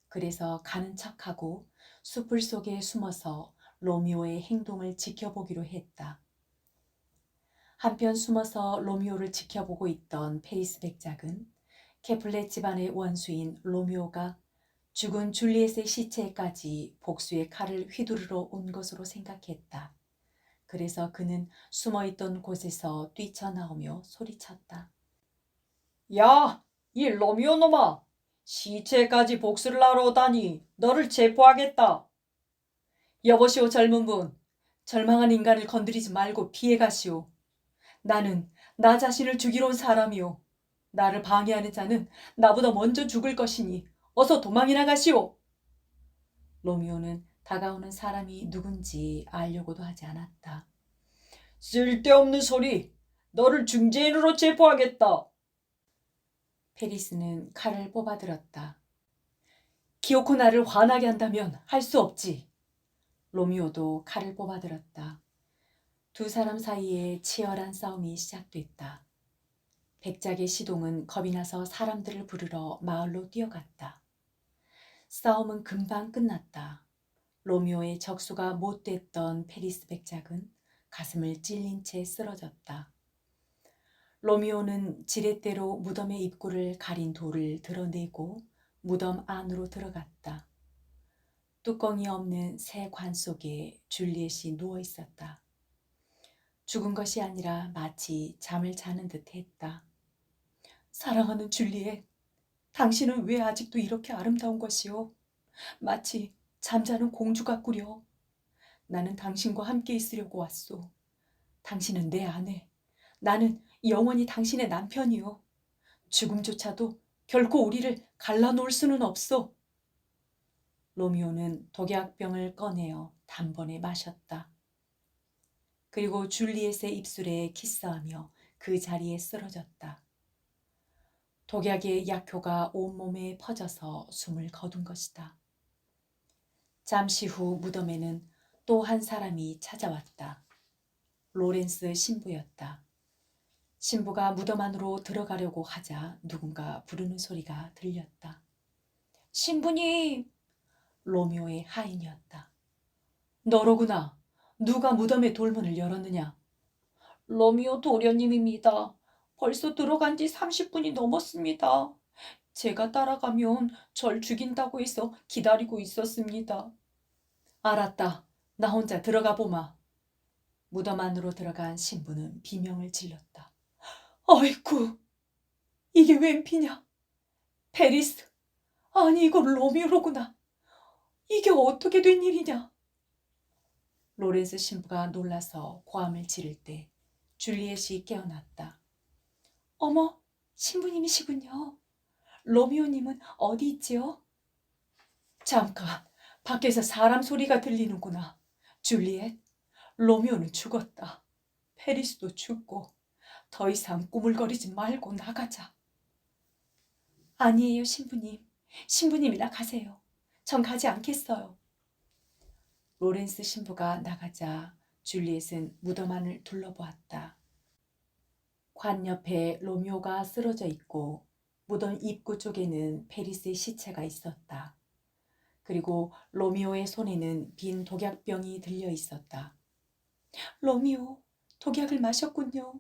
그래서 가는 척하고 숲을 속에 숨어서 로미오의 행동을 지켜보기로 했다. 한편 숨어서 로미오를 지켜보고 있던 페리스 백작은 케플렛 집안의 원수인 로미오가 죽은 줄리엣의 시체까지 복수의 칼을 휘두르러 온 것으로 생각했다. 그래서 그는 숨어있던 곳에서 뛰쳐나오며 소리쳤다. 야, 이 로미오 놈아! 시체까지 복수를 하러 오다니 너를 체포하겠다. 여보시오 젊은 분. 절망한 인간을 건드리지 말고 피해가시오. 나는 나 자신을 죽이러 온 사람이오. 나를 방해하는 자는 나보다 먼저 죽을 것이니 어서 도망이나 가시오. 로미오는 다가오는 사람이 누군지 알려고도 하지 않았다. 쓸데없는 소리. 너를 중재인으로 체포하겠다. 페리스는 칼을 뽑아들었다. 기어코 나를 화나게 한다면 할 수 없지. 로미오도 칼을 뽑아들었다. 두 사람 사이에 치열한 싸움이 시작됐다. 백작의 시동은 겁이 나서 사람들을 부르러 마을로 뛰어갔다. 싸움은 금방 끝났다. 로미오의 적수가 못됐던 페리스 백작은 가슴을 찔린 채 쓰러졌다. 로미오는 지렛대로 무덤의 입구를 가린 돌을 드러내고 무덤 안으로 들어갔다. 뚜껑이 없는 새 관 속에 줄리엣이 누워 있었다. 죽은 것이 아니라 마치 잠을 자는 듯 했다. 사랑하는 줄리엣, 당신은 왜 아직도 이렇게 아름다운 것이오? 마치 잠자는 공주 같구려. 나는 당신과 함께 있으려고 왔소. 당신은 내 아내, 나는 영원히 당신의 남편이오. 죽음조차도 결코 우리를 갈라놓을 수는 없소. 로미오는 독약병을 꺼내어 단번에 마셨다. 그리고 줄리엣의 입술에 키스하며 그 자리에 쓰러졌다. 독약의 약효가 온몸에 퍼져서 숨을 거둔 것이다. 잠시 후 무덤에는 또 한 사람이 찾아왔다. 로렌스 신부였다. 신부가 무덤 안으로 들어가려고 하자 누군가 부르는 소리가 들렸다. 신부님! 로미오의 하인이었다. 너로구나. 누가 무덤의 돌문을 열었느냐? 로미오 도련님입니다. 벌써 들어간 지 30분이 넘었습니다. 제가 따라가면 절 죽인다고 해서 기다리고 있었습니다. 알았다. 나 혼자 들어가 보마. 무덤 안으로 들어간 신부는 비명을 질렀다. 아이쿠, 이게 웬 피냐? 페리스, 아니 이거 로미오로구나. 이게 어떻게 된 일이냐? 로렌스 신부가 놀라서 고함을 지를 때 줄리엣이 깨어났다. 어머, 신부님이시군요. 로미오님은 어디 있지요? 잠깐, 밖에서 사람 소리가 들리는구나. 줄리엣, 로미오는 죽었다. 페리스도 죽고 더 이상 꾸물거리지 말고 나가자. 아니에요, 신부님. 신부님이나 가세요. 전 가지 않겠어요. 로렌스 신부가 나가자 줄리엣은 무덤 안을 둘러보았다. 관 옆에 로미오가 쓰러져 있고 무덤 입구 쪽에는 페리스의 시체가 있었다. 그리고 로미오의 손에는 빈 독약병이 들려 있었다. 로미오, 독약을 마셨군요.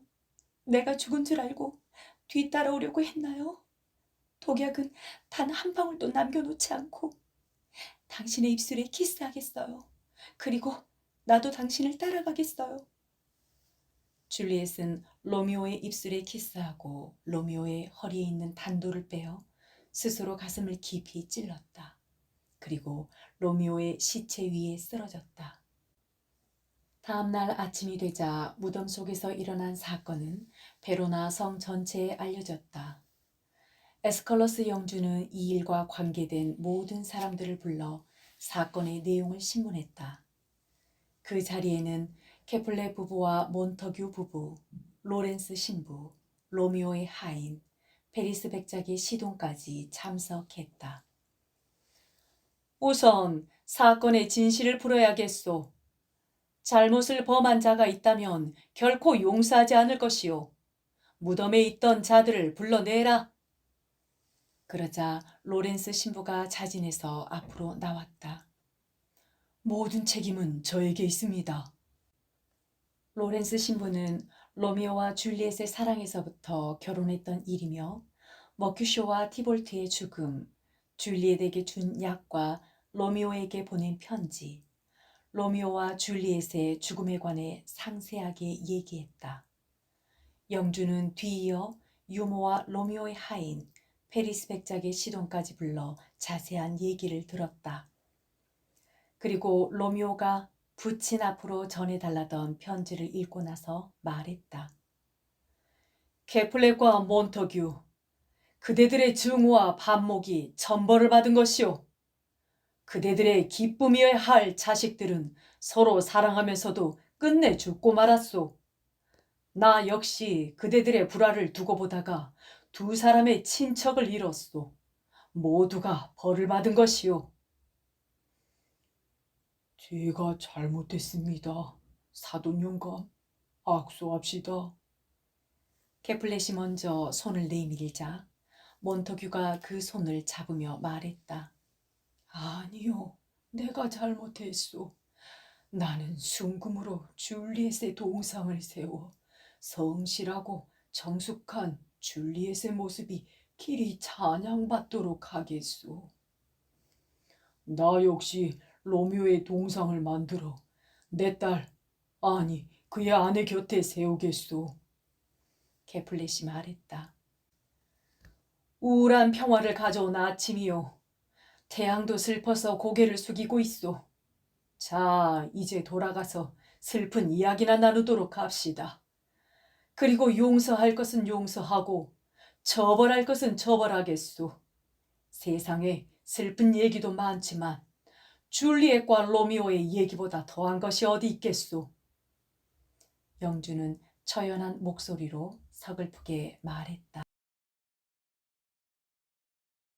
내가 죽은 줄 알고 뒤따라오려고 했나요? 독약은 단 한 방울도 남겨놓지 않고 당신의 입술에 키스하겠어요. 그리고 나도 당신을 따라가겠어요. 줄리엣은 로미오의 입술에 키스하고 로미오의 허리에 있는 단도를 빼어 스스로 가슴을 깊이 찔렀다. 그리고 로미오의 시체 위에 쓰러졌다. 다음 날 아침이 되자 무덤 속에서 일어난 사건은 베로나 성 전체에 알려졌다. 에스컬러스 영주는 이 일과 관계된 모든 사람들을 불러 사건의 내용을 신문했다. 그 자리에는 케플레 부부와 몬터규 부부, 로렌스 신부, 로미오의 하인, 페리스 백작의 시동까지 참석했다. 우선 사건의 진실을 풀어야겠소. 잘못을 범한 자가 있다면 결코 용서하지 않을 것이오. 무덤에 있던 자들을 불러내라. 그러자 로렌스 신부가 자진해서 앞으로 나왔다. 모든 책임은 저에게 있습니다. 로렌스 신부는 로미오와 줄리엣의 사랑에서부터 결혼했던 일이며 머큐쇼와 티볼트의 죽음, 줄리엣에게 준 약과 로미오에게 보낸 편지, 로미오와 줄리엣의 죽음에 관해 상세하게 얘기했다. 영주는 뒤이어 유모와 로미오의 하인, 페리스 백작의 시동까지 불러 자세한 얘기를 들었다. 그리고 로미오가 부친 앞으로 전해달라던 편지를 읽고 나서 말했다. 케플렛과 몬터규, 그대들의 증오와 반목이 천벌을 받은 것이오. 그대들의 기쁨이어야 할 자식들은 서로 사랑하면서도 끝내 죽고 말았소. 나 역시 그대들의 불화를 두고 보다가 두 사람의 친척을 잃었소. 모두가 벌을 받은 것이오. 제가 잘못했습니다. 사돈 영감, 악수합시다. 케플렛이 먼저 손을 내밀자 몬터규가 그 손을 잡으며 말했다. 아니요, 내가 잘못했소. 나는 순금으로 줄리엣의 동상을 세워 성실하고 정숙한 줄리엣의 모습이 길이 찬양받도록 하겠소. 나 역시 로미오의 동상을 만들어 내 딸, 아니 그의 아내 곁에 세우겠소. 캐플렛이 말했다. 우울한 평화를 가져온 아침이요. 태양도 슬퍼서 고개를 숙이고 있소. 자, 이제 돌아가서 슬픈 이야기나 나누도록 합시다. 그리고 용서할 것은 용서하고 처벌할 것은 처벌하겠소. 세상에 슬픈 얘기도 많지만 줄리엣과 로미오의 얘기보다 더한 것이 어디 있겠소. 영주는 처연한 목소리로 서글프게 말했다.